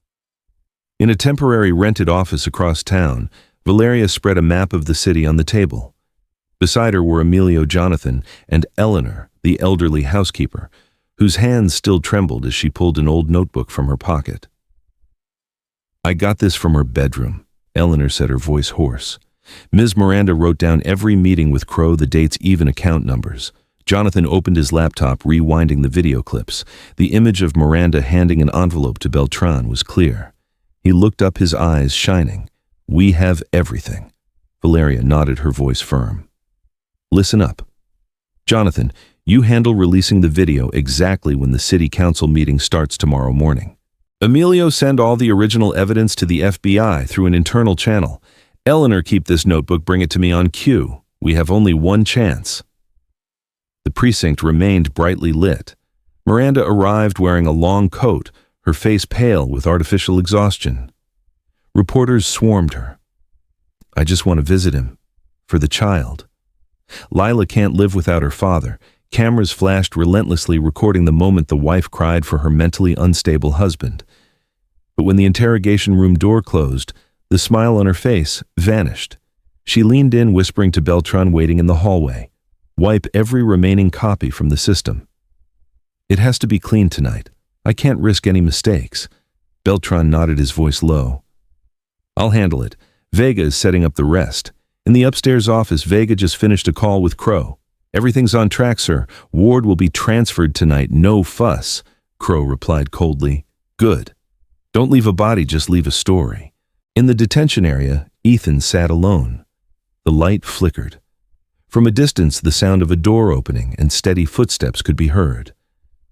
In a temporary rented office across town, Valeria spread a map of the city on the table. Beside her were Emilio, Jonathan, and Eleanor, the elderly housekeeper, whose hands still trembled as she pulled an old notebook from her pocket. "I got this from her bedroom," Eleanor said, her voice hoarse. Ms. Miranda wrote down every meeting with Crow, the dates, even account numbers. Jonathan opened his laptop, rewinding the video clips. The image of Miranda handing an envelope to Beltran was clear. He looked up, his eyes shining. "We have everything." Valeria nodded, her voice firm. "Listen up. Jonathan, you handle releasing the video exactly when the city council meeting starts tomorrow morning. Emilio, send all the original evidence to the FBI through an internal channel. Eleanor, keep this notebook, bring it to me on cue. We have only one chance." The precinct remained brightly lit. Miranda arrived wearing a long coat, her face pale with artificial exhaustion. Reporters swarmed her. "I just want to visit him. For the child." Lila can't live without her father. Cameras flashed relentlessly, recording the moment the wife cried for her mentally unstable husband. But when the interrogation room door closed, the smile on her face vanished. She leaned in, whispering to Beltran waiting in the hallway, "Wipe every remaining copy from the system. It has to be clean tonight. I can't risk any mistakes." Beltran nodded, his voice low. "I'll handle it. Vega is setting up the rest." In the upstairs office, Vega just finished a call with Crow. "Everything's on track, sir. Ward will be transferred tonight. No fuss." Crow replied coldly. "Good. Don't leave a body, just leave a story." In the detention area, Ethan sat alone. The light flickered. From a distance, the sound of a door opening and steady footsteps could be heard.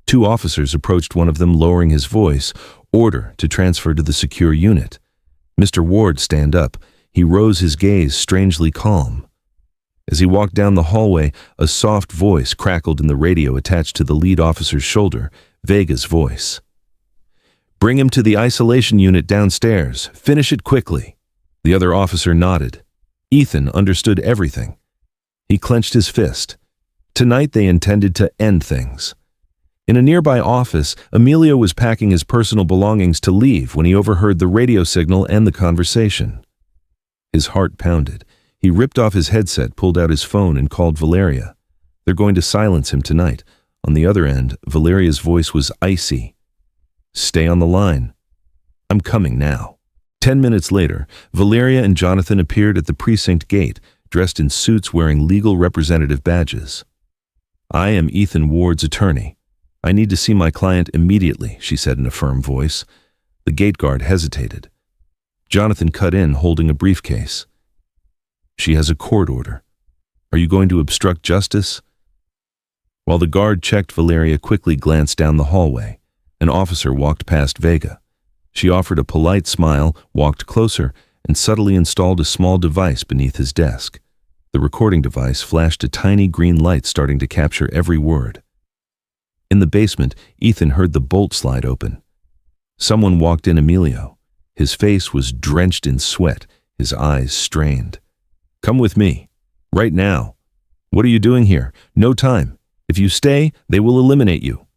2 officers approached, one of them lowering his voice. Order to transfer to the secure unit. Mr. Ward, stand up. He rose, his gaze strangely calm. As he walked down the hallway, a soft voice crackled in the radio attached to the lead officer's shoulder, Vega's voice. Bring him to the isolation unit downstairs. Finish it quickly. The other officer nodded. Ethan understood everything. He clenched his fist. Tonight they intended to end things. In a nearby office, Emilio was packing his personal belongings to leave when he overheard the radio signal and the conversation. His heart pounded. He ripped off his headset, pulled out his phone, and called Valeria. They're going to silence him tonight. On the other end, Valeria's voice was icy. Stay on the line. I'm coming now. 10 minutes later, Valeria and Jonathan appeared at the precinct gate, dressed in suits wearing legal representative badges. I am Ethan Ward's attorney. I need to see my client immediately, she said in a firm voice. The gate guard hesitated. Jonathan cut in, holding a briefcase. She has a court order. Are you going to obstruct justice? While the guard checked, Valeria quickly glanced down the hallway. An officer walked past Vega. She offered a polite smile, walked closer, and subtly installed a small device beneath his desk. The recording device flashed a tiny green light, starting to capture every word. In the basement, Ethan heard the bolt slide open. Someone walked in. Emilio. His face was drenched in sweat, his eyes strained. Come with me. Right now. What are you doing here? No time. If you stay, they will eliminate you.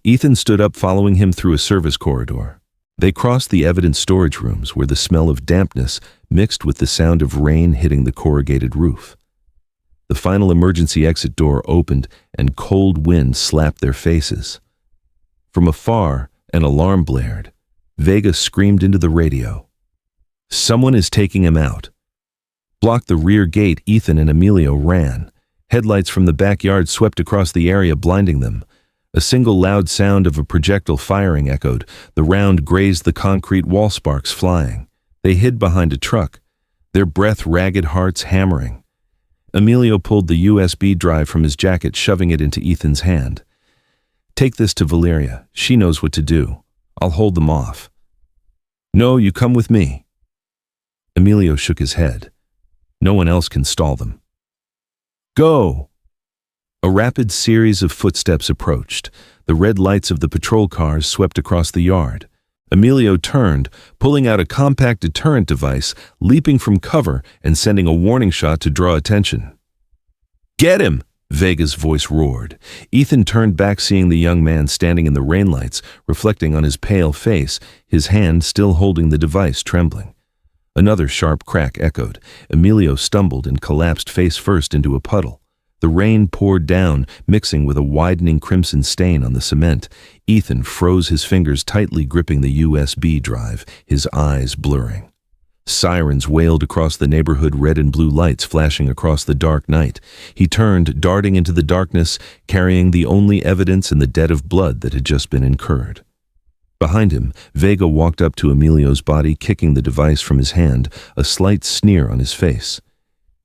Ethan stood up, following him through a service corridor. They crossed the evidence storage rooms, where the smell of dampness mixed with the sound of rain hitting the corrugated roof. The final emergency exit door opened, and cold wind slapped their faces. From afar, an alarm blared. Vega screamed into the radio. Someone is taking him out. Blocked the rear gate, Ethan and Emilio ran. Headlights from the backyard swept across the area, blinding them. A single loud sound of a projectile firing echoed. The round grazed the concrete, wall sparks flying. They hid behind a truck, their breath ragged, hearts hammering. Emilio pulled the USB drive from his jacket, shoving it into Ethan's hand. Take this to Valeria. She knows what to do. I'll hold them off. No, you come with me. Emilio shook his head. No one else can stall them. Go! A rapid series of footsteps approached. The red lights of the patrol cars swept across the yard. Emilio turned, pulling out a compact deterrent device, leaping from cover and sending a warning shot to draw attention. Get him! Vega's voice roared. Ethan turned back, seeing the young man standing in the rainlights, reflecting on his pale face, his hand still holding the device, trembling. Another sharp crack echoed. Emilio stumbled and collapsed face first into a puddle. The rain poured down, mixing with a widening crimson stain on the cement. Ethan froze, his fingers tightly gripping the USB drive, his eyes blurring. Sirens wailed across the neighborhood, red and blue lights flashing across the dark night. He turned, darting into the darkness, carrying the only evidence in the debt of blood that had just been incurred. Behind him, Vega walked up to Emilio's body, kicking the device from his hand, a slight sneer on his face.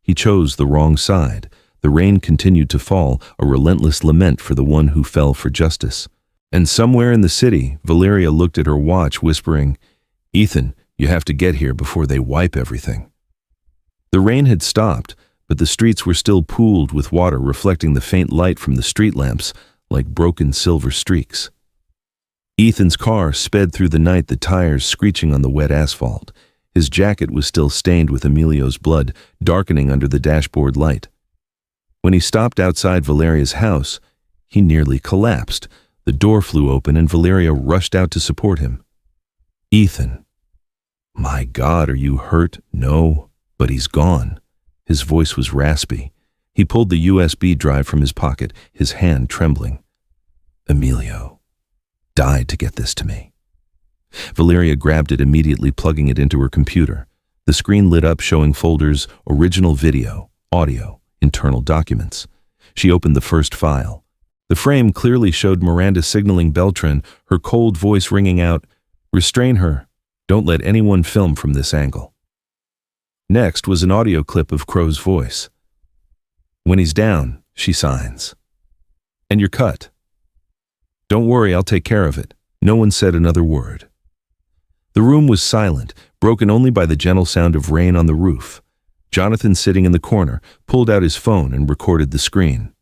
He chose the wrong side. The rain continued to fall, a relentless lament for the one who fell for justice. And somewhere in the city, Valeria looked at her watch, whispering, Ethan, you have to get here before they wipe everything. The rain had stopped, but the streets were still pooled with water, reflecting the faint light from the street lamps like broken silver streaks. Ethan's car sped through the night, the tires screeching on the wet asphalt. His jacket was still stained with Emilio's blood, darkening under the dashboard light. When he stopped outside Valeria's house, he nearly collapsed. The door flew open and Valeria rushed out to support him. Ethan. My God, are you hurt? No, but he's gone. His voice was raspy. He pulled the USB drive from his pocket, his hand trembling. Emilio died to get this to me. Valeria grabbed it, immediately plugging it into her computer. The screen lit up, showing folders, original video, audio, internal documents. She opened the first file. The frame clearly showed Miranda signaling Beltran, her cold voice ringing out, "Restrain her. Don't let anyone film from this angle." Next was an audio clip of Crow's voice. "When he's down, she signs. And you're cut. Don't worry, I'll take care of it. No one said another word. The room was silent, broken only by the gentle sound of rain on the roof. Jonathan, sitting in the corner, pulled out his phone and recorded the screen.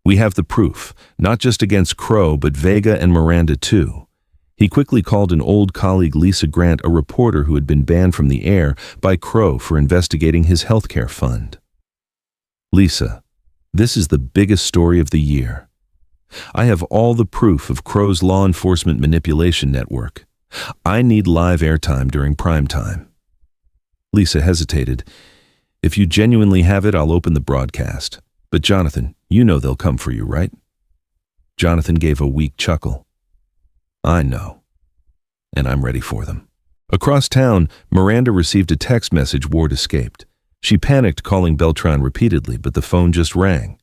We have the proof, not just against Crow, but Vega and Miranda too. He quickly called an old colleague, Lisa Grant, a reporter who had been banned from the air by Crow for investigating his healthcare fund. Lisa, this is the biggest story of the year. I have all the proof of Crow's law enforcement manipulation network. I need live airtime during prime time. Lisa hesitated. If you genuinely have it, I'll open the broadcast. But Jonathan, you know they'll come for you, right? Jonathan gave a weak chuckle. I know. And I'm ready for them. Across town, Miranda received a text message Ward escaped. She panicked, calling Beltran repeatedly, but the phone just rang.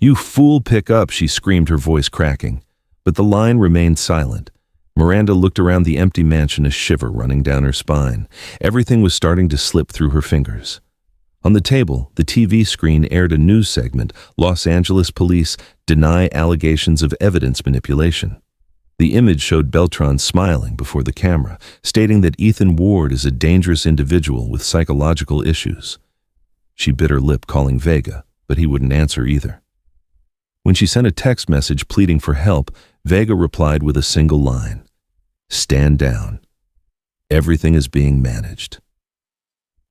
You fool, pick up, she screamed, her voice cracking. But the line remained silent. Miranda looked around the empty mansion, a shiver running down her spine. Everything was starting to slip through her fingers. On the table, the TV screen aired a news segment. Los Angeles police deny allegations of evidence manipulation. The image showed Beltran smiling before the camera, stating that Ethan Ward is a dangerous individual with psychological issues. She bit her lip, calling Vega, but he wouldn't answer either. When she sent a text message pleading for help, Vega replied with a single line. Stand down. Everything is being managed.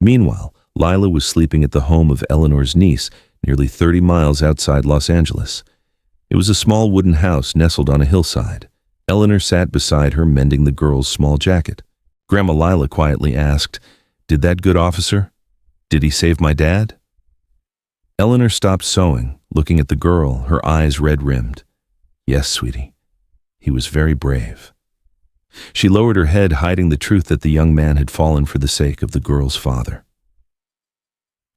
Meanwhile, Lila was sleeping at the home of Eleanor's niece, nearly 30 miles outside Los Angeles. It was a small wooden house nestled on a hillside. Eleanor sat beside her, mending the girl's small jacket. Grandma Lila quietly asked, Did that good officer? Did he save my dad? Eleanor stopped sewing, looking at the girl, her eyes red-rimmed. Yes, sweetie. He was very brave. She lowered her head, hiding the truth that the young man had fallen for the sake of the girl's father.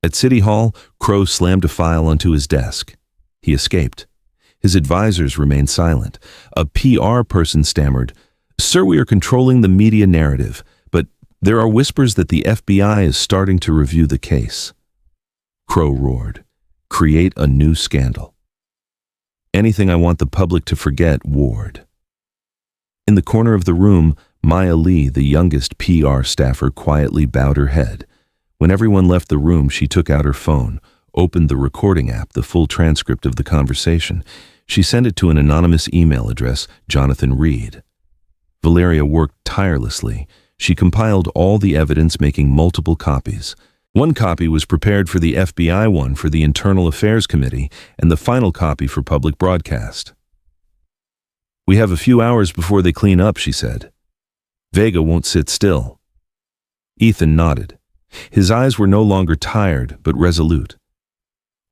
At City Hall, Crow slammed a file onto his desk. He escaped. His advisors remained silent. A PR person stammered, Sir, we are controlling the media narrative, but there are whispers that the FBI is starting to review the case. Crow roared, Create a new scandal. Anything I want the public to forget, Ward. In the corner of the room, Maya Lee, the youngest PR staffer, quietly bowed her head. When everyone left the room, she took out her phone, opened the recording app, the full transcript of the conversation. She sent it to an anonymous email address, Jonathan Reed. Valeria worked tirelessly. She compiled all the evidence, making multiple copies. One copy was prepared for the FBI, one for the Internal Affairs Committee, and the final copy for public broadcast. We have a few hours before they clean up, she said. Vega won't sit still. Ethan nodded. His eyes were no longer tired, but resolute.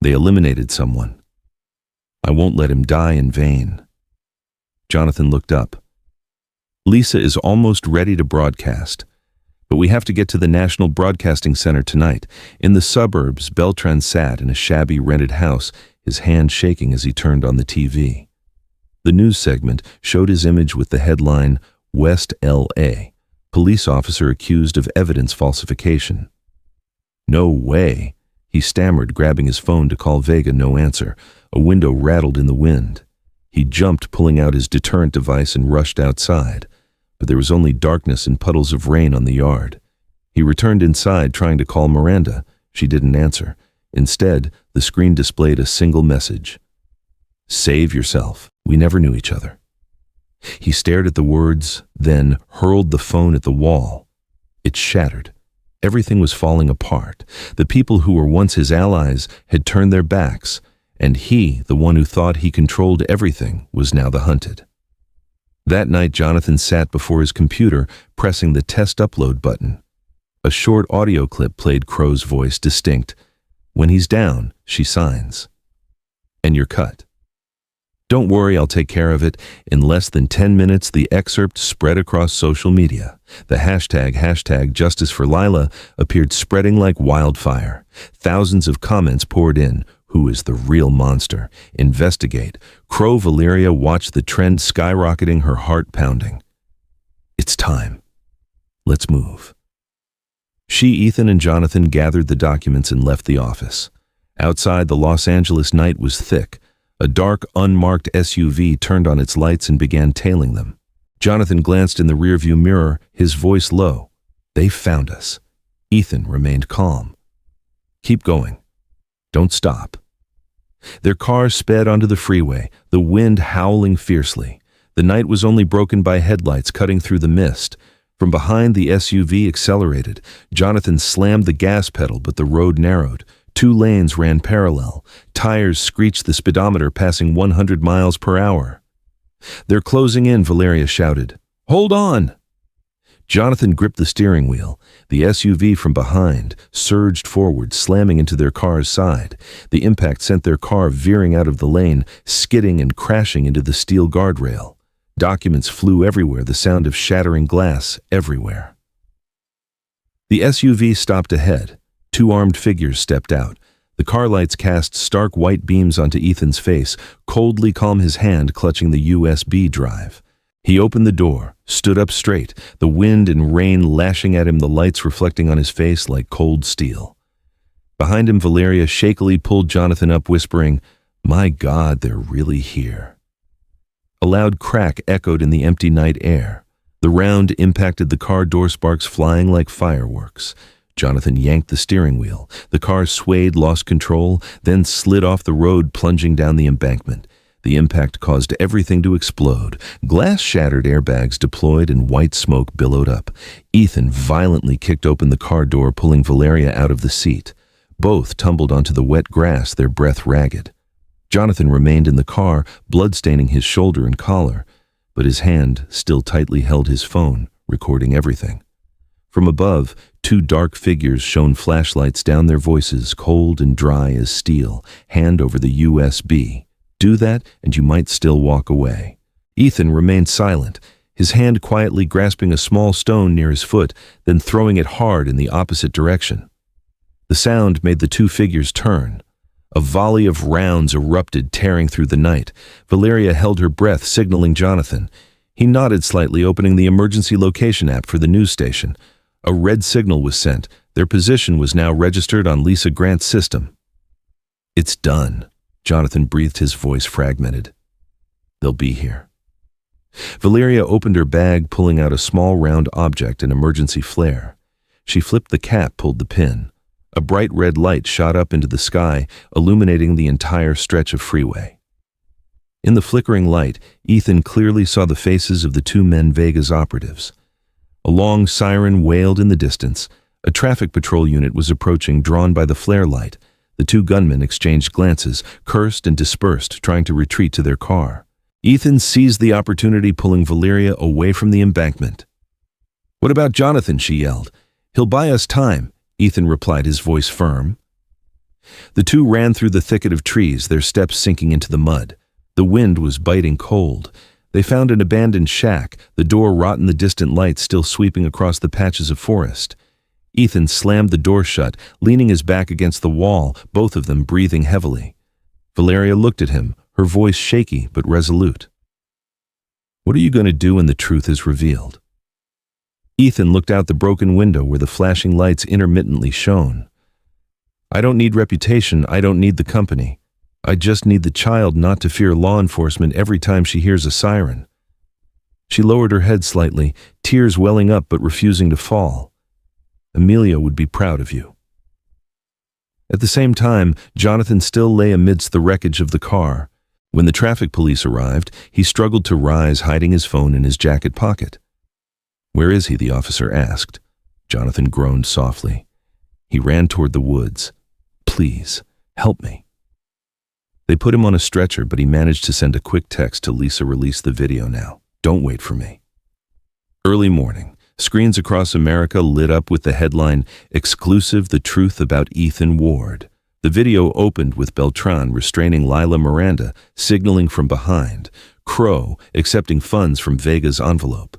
They eliminated someone. I won't let him die in vain. Jonathan looked up. Lisa is almost ready to broadcast, but we have to get to the National Broadcasting Center tonight. In the suburbs, Beltran sat in a shabby rented house, his hand shaking as he turned on the TV. The news segment showed his image with the headline, West L.A., police officer accused of evidence falsification. No way, he stammered, grabbing his phone to call Vega. No answer. A window rattled in the wind. He jumped, pulling out his deterrent device, and rushed outside. But there was only darkness and puddles of rain on the yard. He returned inside, trying to call Miranda. She didn't answer. Instead, the screen displayed a single message. Save yourself. We never knew each other. He stared at the words, then hurled the phone at the wall. It shattered. Everything was falling apart. The people who were once his allies had turned their backs, and he, the one who thought he controlled everything, was now the hunted. That night, Jonathan sat before his computer, pressing the test upload button. A short audio clip played, Crow's voice distinct. When he's down, she signs. And you're cut. Don't worry, I'll take care of it. In less than 10 minutes, the excerpt spread across social media. The hashtag Justice for Lila appeared, spreading like wildfire. Thousands of comments poured in. Who is the real monster? Investigate. Crow. Valeria watched the trend skyrocketing, her heart pounding. It's time. Let's move. She, Ethan, and Jonathan gathered the documents and left the office. Outside, the Los Angeles night was thick. A dark, unmarked SUV turned on its lights and began tailing them. Jonathan glanced in the rearview mirror, his voice low. "They found us." Ethan remained calm. "Keep going. Don't stop." Their car sped onto the freeway, the wind howling fiercely. The night was only broken by headlights cutting through the mist. From behind, the SUV accelerated. Jonathan slammed the gas pedal, but the road narrowed. 2 lanes ran parallel. Tires screeched the speedometer, passing 100 miles per hour. "They're closing in," Valeria shouted. "Hold on!" Jonathan gripped the steering wheel. The SUV from behind surged forward, slamming into their car's side. The impact sent their car veering out of the lane, skidding and crashing into the steel guardrail. Documents flew everywhere, the sound of shattering glass everywhere. The SUV stopped ahead. 2 armed figures stepped out. The car lights cast stark white beams onto Ethan's face, coldly calm, his hand clutching the USB drive. He opened the door, stood up straight, the wind and rain lashing at him, the lights reflecting on his face like cold steel. Behind him, Valeria shakily pulled Jonathan up, whispering, "My God, they're really here." A loud crack echoed in the empty night air. The round impacted the car door, sparks flying like fireworks. Jonathan yanked the steering wheel. The car swayed, lost control, then slid off the road, plunging down the embankment. The impact caused everything to explode. Glass shattered, airbags deployed, and white smoke billowed up. Ethan violently kicked open the car door, pulling Valeria out of the seat. Both tumbled onto the wet grass, their breath ragged. Jonathan remained in the car, blood staining his shoulder and collar, but his hand still tightly held his phone, recording everything. From above, 2 dark figures shone flashlights down, their voices cold and dry as steel. "Hand over the USB. Do that, and you might still walk away." Ethan remained silent, his hand quietly grasping a small stone near his foot, then throwing it hard in the opposite direction. The sound made the 2 figures turn. A volley of rounds erupted, tearing through the night. Valeria held her breath, signaling Jonathan. He nodded slightly, opening the emergency location app for the news station. A red signal was sent. Their position was now registered on Lisa Grant's system. "It's done," Jonathan breathed, his voice fragmented. "They'll be here." Valeria opened her bag, pulling out a small round object, an emergency flare. She flipped the cap, pulled the pin. A bright red light shot up into the sky, illuminating the entire stretch of freeway. In the flickering light, Ethan clearly saw the faces of the 2 men, Vega's operatives. A long siren wailed in the distance. A traffic patrol unit was approaching, drawn by the flare light. The 2 gunmen exchanged glances, cursed and dispersed, trying to retreat to their car. Ethan seized the opportunity, pulling Valeria away from the embankment. "What about Jonathan?" she yelled. "He'll buy us time," Ethan replied, his voice firm. The 2 ran through the thicket of trees, their steps sinking into the mud. The wind was biting cold. They found an abandoned shack, the door rot in the distant light still sweeping across the patches of forest. Ethan slammed the door shut, leaning his back against the wall, both of them breathing heavily. Valeria looked at him, her voice shaky but resolute. "What are you going to do when the truth is revealed?" Ethan looked out the broken window where the flashing lights intermittently shone. "I don't need reputation, I don't need the company. I just need the child not to fear law enforcement every time she hears a siren." She lowered her head slightly, tears welling up but refusing to fall. "Amelia would be proud of you." At the same time, Jonathan still lay amidst the wreckage of the car. When the traffic police arrived, he struggled to rise, hiding his phone in his jacket pocket. "Where is he?" the officer asked. Jonathan groaned softly. He ran toward the woods. "Please, help me." They put him on a stretcher, but he managed to send a quick text to Lisa, "Release the video now. Don't wait for me." Early morning. Screens across America lit up with the headline, "Exclusive: The Truth About Ethan Ward." The video opened with Beltran restraining Lila Miranda, signaling from behind, Crow accepting funds from Vega's envelope.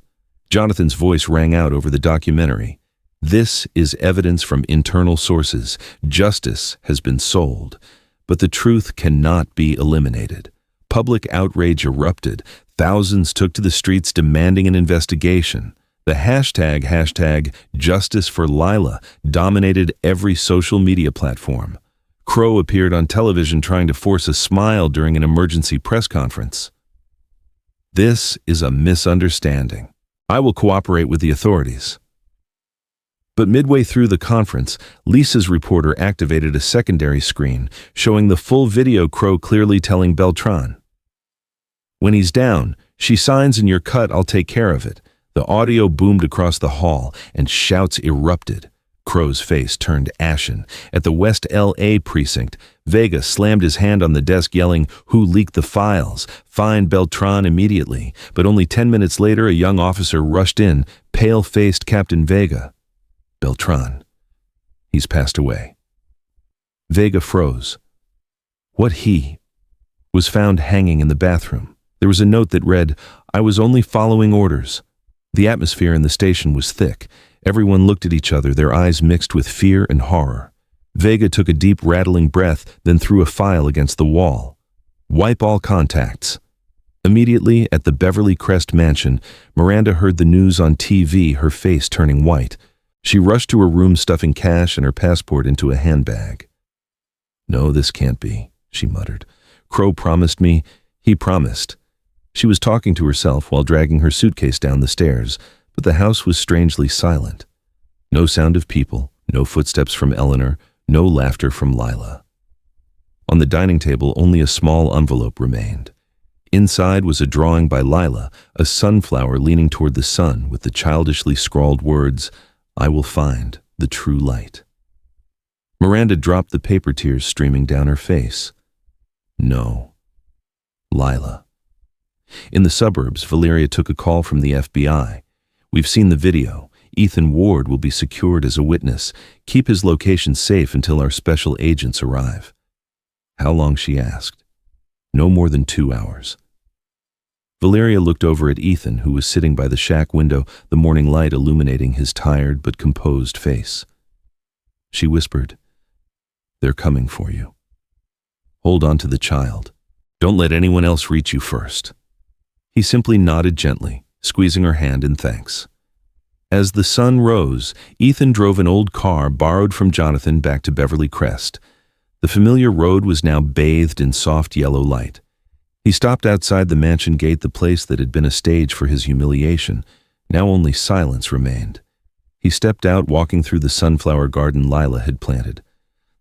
Jonathan's voice rang out over the documentary. "This is evidence from internal sources. Justice has been sold. But the truth cannot be eliminated." Public outrage erupted. Thousands took to the streets demanding an investigation. The hashtag Justice for Lila dominated every social media platform. Crow appeared on television trying to force a smile during an emergency press conference. This is a misunderstanding. I will cooperate with the authorities. But midway through the conference, Lisa's reporter activated a secondary screen, showing the full video, Crow clearly telling Beltran, "When he's down, she signs and you're cut, I'll take care of it." The audio boomed across the hall, and shouts erupted. Crow's face turned ashen. At the West L.A. precinct, Vega slammed his hand on the desk, yelling, "Who leaked the files? Find Beltran immediately." But only 10 minutes later, a young officer rushed in, pale-faced Captain Vega. "Beltran. He's passed away." Vega froze. What he was found hanging in the bathroom. There was a note that read, "I was only following orders." The atmosphere in the station was thick. Everyone looked at each other, their eyes mixed with fear and horror. Vega took a deep, rattling breath, then threw a file against the wall. "Wipe all contacts." Immediately, at the Beverly Crest mansion, Miranda heard the news on TV, her face turning white. She rushed to her room, stuffing cash and her passport into a handbag. "No, this can't be," she muttered. "Crow promised me. He promised." She was talking to herself while dragging her suitcase down the stairs, but the house was strangely silent. No sound of people, no footsteps from Eleanor, no laughter from Lila. On the dining table, only a small envelope remained. Inside was a drawing by Lila, a sunflower leaning toward the sun with the childishly scrawled words, "I will find the true light." Miranda dropped the paper, tears streaming down her face. No. Lila. In the suburbs, Valeria took a call from the FBI. "We've seen the video. Ethan Ward will be secured as a witness. Keep his location safe until our special agents arrive." "How long?" she asked. "No more than 2 hours." Valeria looked over at Ethan, who was sitting by the shack window, the morning light illuminating his tired but composed face. She whispered, "They're coming for you. Hold on to the child. Don't let anyone else reach you first." He simply nodded gently, squeezing her hand in thanks. As the sun rose, Ethan drove an old car borrowed from Jonathan back to Beverly Crest. The familiar road was now bathed in soft yellow light. He stopped outside the mansion gate, the place that had been a stage for his humiliation. Now only silence remained. He stepped out, walking through the sunflower garden Lila had planted.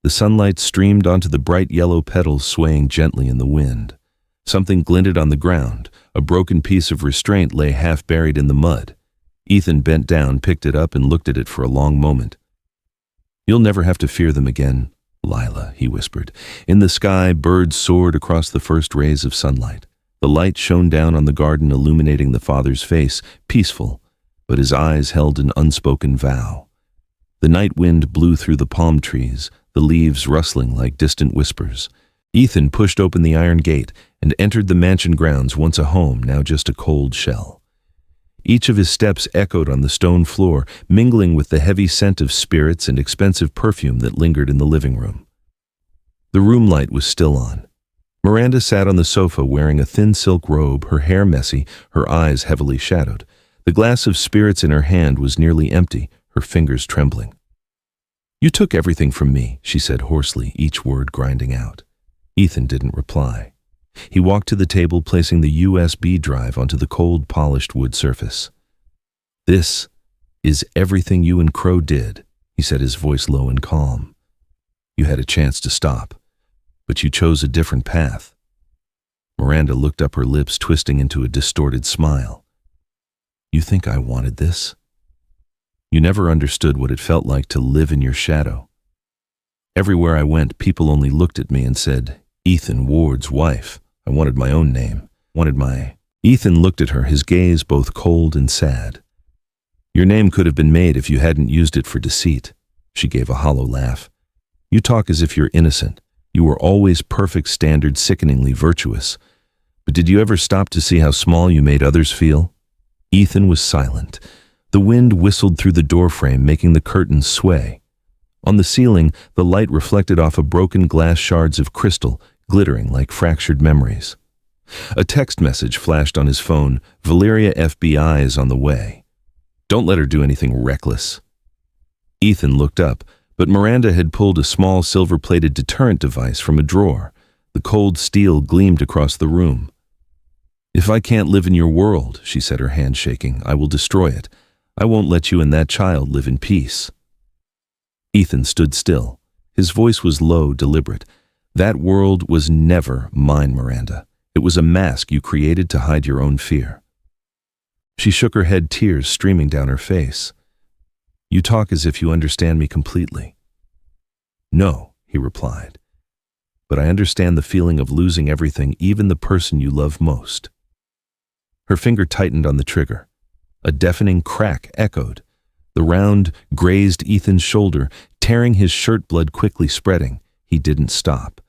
The sunlight streamed onto the bright yellow petals, swaying gently in the wind. Something glinted on the ground. A broken piece of restraint lay half buried in the mud. Ethan bent down, picked it up, and looked at it for a long moment. "You'll never have to fear them again, Lila," he whispered. In the sky, birds soared across the first rays of sunlight. The light shone down on the garden, illuminating the father's face, peaceful, but his eyes held an unspoken vow. The night wind blew through the palm trees, the leaves rustling like distant whispers. Ethan pushed open the iron gate and entered the mansion grounds, once a home, now just a cold shell. Each of his steps echoed on the stone floor, mingling with the heavy scent of spirits and expensive perfume that lingered in the living room. The room light was still on. Miranda sat on the sofa wearing a thin silk robe, her hair messy, her eyes heavily shadowed. The glass of spirits in her hand was nearly empty, her fingers trembling. "You took everything from me," she said hoarsely, each word grinding out. Ethan didn't reply. He walked to the table, placing the USB drive onto the cold, polished wood surface. "This is everything you and Crow did," he said, his voice low and calm. "You had a chance to stop, but you chose a different path." Miranda looked up, her lips twisting into a distorted smile. "You think I wanted this? You never understood what it felt like to live in your shadow. Everywhere I went, people only looked at me and said, 'Ethan Ward's wife.' I wanted my own name, Ethan looked at her, his gaze both cold and sad. "Your name could have been made if you hadn't used it for deceit." She gave a hollow laugh. "You talk as if you're innocent. You were always perfect standard, sickeningly virtuous. But did you ever stop to see how small you made others feel?" Ethan was silent. The wind whistled through the doorframe, making the curtains sway. On the ceiling, the light reflected off broken glass shards of crystal, glittering like fractured memories. A text message flashed on his phone. "Valeria, FBI is on the way. Don't let her do anything reckless." Ethan looked up, but Miranda had pulled a small silver-plated deterrent device from a drawer. The cold steel gleamed across the room. "If I can't live in your world," she said, her hand shaking, "I will destroy it. I won't let you and that child live in peace." Ethan stood still. His voice was low, deliberate. "That world was never mine, Miranda. It was a mask you created to hide your own fear." She shook her head, tears streaming down her face. "You talk as if you understand me completely." "No," he replied, "but I understand the feeling of losing everything, even the person you love most." Her finger tightened on the trigger. A deafening crack echoed. The round grazed Ethan's shoulder, tearing his shirt, blood quickly spreading. He didn't stop.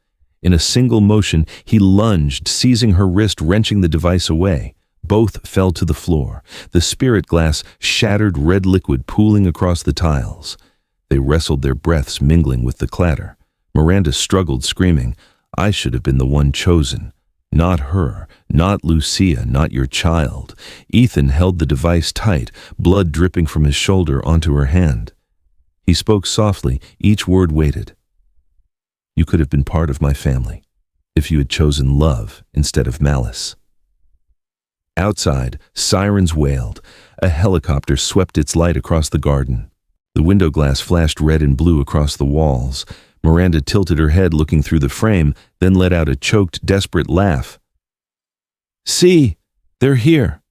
In a single motion, he lunged, seizing her wrist, wrenching the device away. Both fell to the floor. The spirit glass shattered, red liquid pooling across the tiles. They wrestled, their breaths mingling with the clatter. Miranda struggled, screaming, "I should have been the one chosen. Not her, not Lucia, not your child." Ethan held the device tight, blood dripping from his shoulder onto her hand. He spoke softly, each word weighted. "You could have been part of my family, if you had chosen love instead of malice." Outside, sirens wailed. A helicopter swept its light across the garden. The window glass flashed red and blue across the walls. Miranda tilted her head, looking through the frame, then let out a choked, desperate laugh. "See, they're here.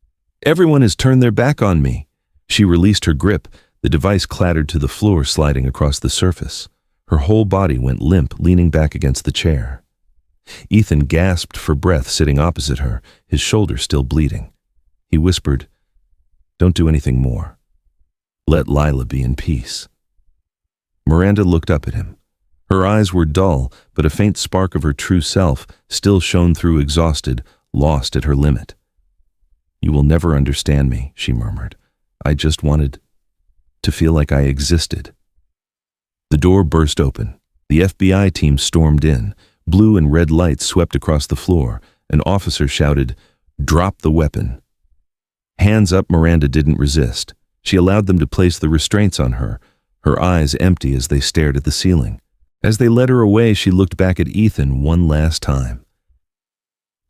Everyone has turned their back on me." She released her grip. The device clattered to the floor, sliding across the surface. Her whole body went limp, leaning back against the chair. Ethan gasped for breath, sitting opposite her, his shoulder still bleeding. He whispered, "Don't do anything more. Let Lila be in peace." Miranda looked up at him. Her eyes were dull, but a faint spark of her true self still shone through, exhausted, lost at her limit. "You will never understand me," she murmured. "I just wanted to feel like I existed." The door burst open. The FBI team stormed in. Blue and red lights swept across the floor. An officer shouted, "Drop the weapon." Hands up, Miranda didn't resist. She allowed them to place the restraints on her, her eyes empty as they stared at the ceiling. As they led her away, she looked back at Ethan one last time.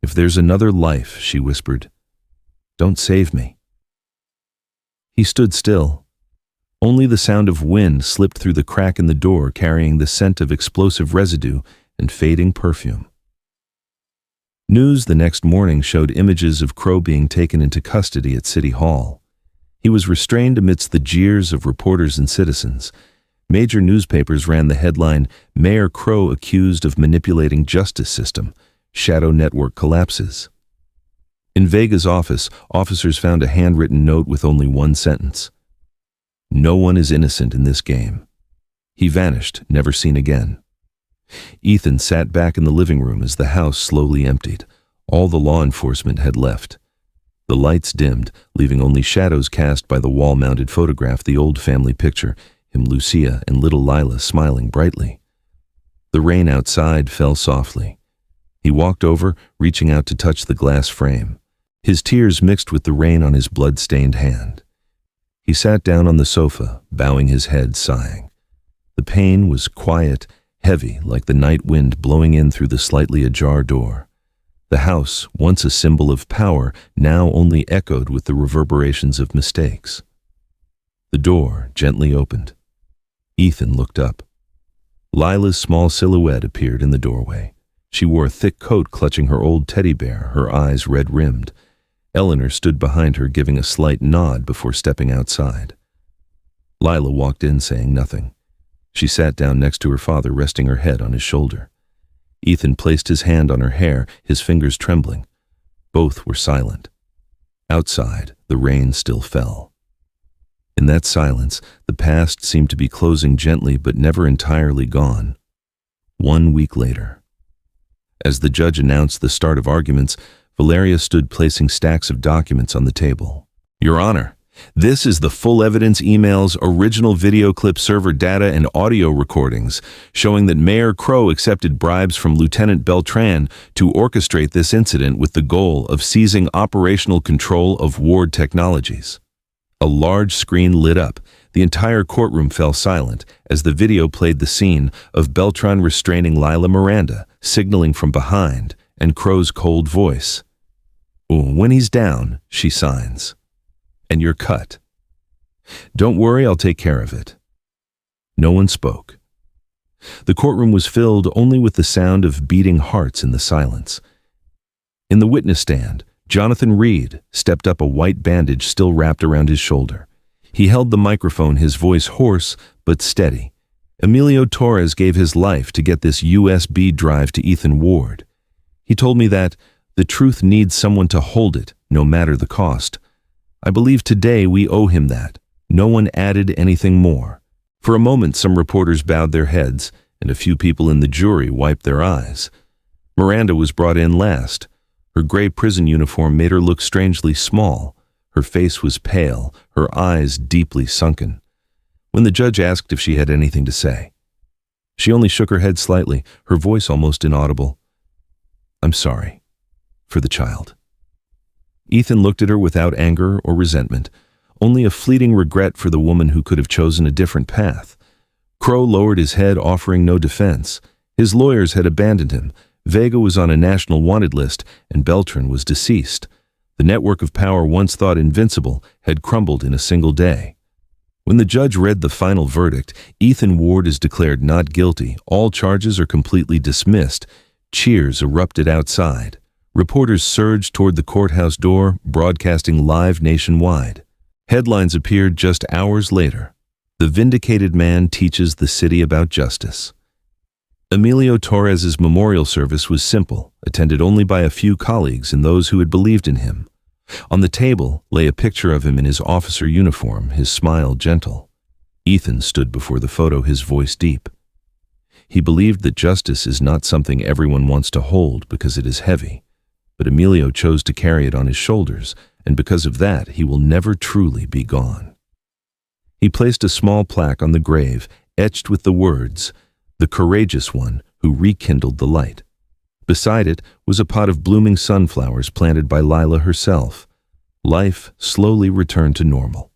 "If there's another life," she whispered, "don't save me." He stood still. Only the sound of wind slipped through the crack in the door, carrying the scent of explosive residue and fading perfume. News the next morning showed images of Crow being taken into custody at City Hall. He was restrained amidst the jeers of reporters and citizens. Major newspapers ran the headline, "Mayor Crow accused of manipulating justice system. Shadow network collapses." In Vega's office, officers found a handwritten note with only one sentence. "No one is innocent in this game." He vanished, never seen again. Ethan sat back in the living room as the house slowly emptied. All the law enforcement had left. The lights dimmed, leaving only shadows cast by the wall-mounted photograph, the old family picture, him, Lucia, and little Lila smiling brightly. The rain outside fell softly. He walked over, reaching out to touch the glass frame. His tears mixed with the rain on his blood-stained hand. He sat down on the sofa, bowing his head, sighing. The pain was quiet, heavy, like the night wind blowing in through the slightly ajar door. The house, once a symbol of power, now only echoed with the reverberations of mistakes. The door gently opened. Ethan looked up. Lila's small silhouette appeared in the doorway. She wore a thick coat, clutching her old teddy bear, her eyes red-rimmed. Eleanor stood behind her, giving a slight nod before stepping outside. Lila walked in, saying nothing. She sat down next to her father, resting her head on his shoulder. Ethan placed his hand on her hair, his fingers trembling. Both were silent. Outside, the rain still fell. In that silence, the past seemed to be closing gently but never entirely gone. 1 week later. As the judge announced the start of arguments, Valeria stood placing stacks of documents on the table. "Your Honor, this is the full evidence, emails, original video clip, server data, and audio recordings showing that Mayor Crow accepted bribes from Lieutenant Beltran to orchestrate this incident with the goal of seizing operational control of Ward Technologies." A large screen lit up. The entire courtroom fell silent as the video played the scene of Beltran restraining Lila Miranda, signaling from behind, and Crow's cold voice. "Oh, when he's down," she signs. "And you're cut." "Don't worry, I'll take care of it." No one spoke. The courtroom was filled only with the sound of beating hearts in the silence. In the witness stand, Jonathan Reed stepped up, a white bandage still wrapped around his shoulder. He held the microphone, his voice hoarse but steady. "Emilio Torres gave his life to get this USB drive to Ethan Ward. He told me that the truth needs someone to hold it, no matter the cost. I believe today we owe him that." No one added anything more. For a moment, some reporters bowed their heads, and a few people in the jury wiped their eyes. Miranda was brought in last. Her gray prison uniform made her look strangely small. Her face was pale, her eyes deeply sunken. When the judge asked if she had anything to say, she only shook her head slightly, her voice almost inaudible. "I'm sorry. For the child." Ethan looked at her without anger or resentment, only a fleeting regret for the woman who could have chosen a different path. Crow lowered his head, offering no defense. His lawyers had abandoned him. Vega was on a national wanted list, and Beltran was deceased. The network of power once thought invincible had crumbled in a single day. When the judge read the final verdict, Ethan Ward is declared not guilty. All charges are completely dismissed. Cheers erupted outside. Reporters surged toward the courthouse door, broadcasting live nationwide. Headlines appeared just hours later. "The vindicated man teaches the city about justice." Emilio Torres's memorial service was simple, attended only by a few colleagues and those who had believed in him. On the table lay a picture of him in his officer uniform, his smile gentle. Ethan stood before the photo, his voice deep. He believed that justice is not something everyone wants to hold because it is heavy, but Emilio chose to carry it on his shoulders, and because of that, he will never truly be gone. He placed a small plaque on the grave, etched with the words, "The courageous one who rekindled the light." Beside it was a pot of blooming sunflowers planted by Lila herself. Life slowly returned to normal.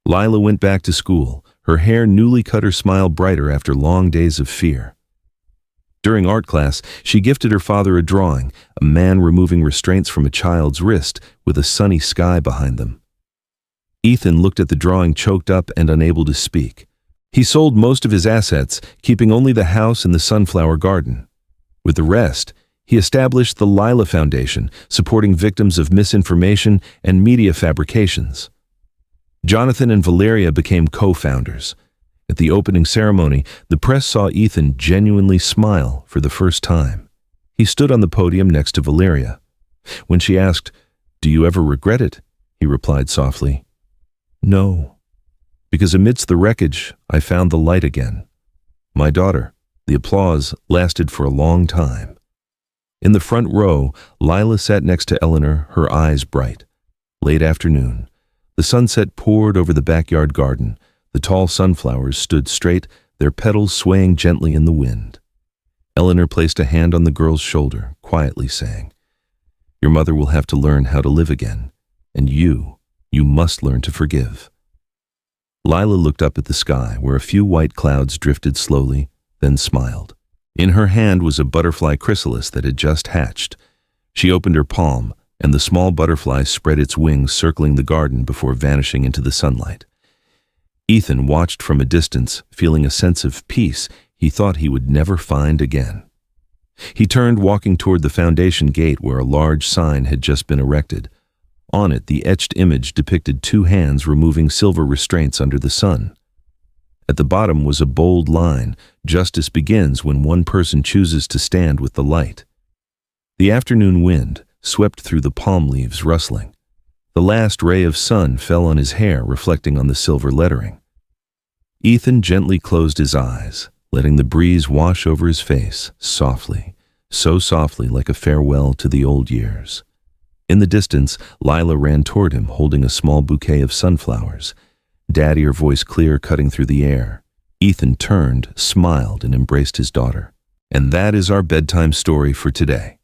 Lila went back to school, her hair newly cut, her smile brighter after long days of fear. During art class, she gifted her father a drawing, a man removing restraints from a child's wrist with a sunny sky behind them. Ethan looked at the drawing, choked up and unable to speak. He sold most of his assets, keeping only the house and the sunflower garden. With the rest, he established the Lila Foundation, supporting victims of misinformation and media fabrications. Jonathan and Valeria became co-founders. At the opening ceremony, the press saw Ethan genuinely smile for the first time. He stood on the podium next to Valeria. When she asked, "Do you ever regret it?" he replied softly, "No, because amidst the wreckage, I found the light again. My daughter." The applause lasted for a long time. In the front row, Lila sat next to Eleanor, her eyes bright. Late afternoon. The sunset poured over the backyard garden. The tall sunflowers stood straight, their petals swaying gently in the wind. Eleanor placed a hand on the girl's shoulder, quietly saying, "Your mother will have to learn how to live again, and you must learn to forgive." Lila looked up at the sky, where a few white clouds drifted slowly, then smiled. In her hand was a butterfly chrysalis that had just hatched. She opened her palm, and the small butterfly spread its wings, circling the garden before vanishing into the sunlight. Ethan watched from a distance, feeling a sense of peace he thought he would never find again. He turned, walking toward the foundation gate where a large sign had just been erected. On it, the etched image depicted two hands removing silver restraints under the sun. At the bottom was a bold line, "Justice begins when one person chooses to stand with the light." The afternoon wind swept through the palm leaves, rustling. The last ray of sun fell on his hair, reflecting on the silver lettering. Ethan gently closed his eyes, letting the breeze wash over his face, softly, so softly like a farewell to the old years. In the distance, Lila ran toward him, holding a small bouquet of sunflowers. "Daddy," her voice clear, cutting through the air. Ethan turned, smiled, and embraced his daughter. And that is our bedtime story for today.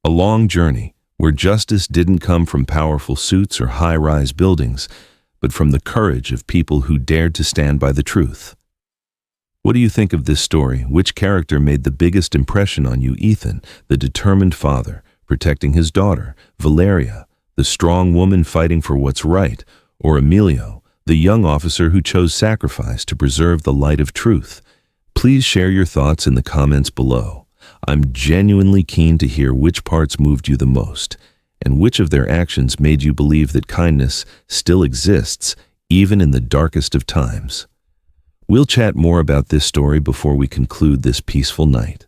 A long journey where justice didn't come from powerful suits or high-rise buildings, but from the courage of people who dared to stand by the truth. What do you think of this story? Which character made the biggest impression on you? Ethan, the determined father, protecting his daughter, Valeria, the strong woman fighting for what's right, or Emilio, the young officer who chose sacrifice to preserve the light of truth? Please share your thoughts in the comments below. I'm genuinely keen to hear which parts moved you the most, and which of their actions made you believe that kindness still exists, even in the darkest of times. We'll chat more about this story before we conclude this peaceful night.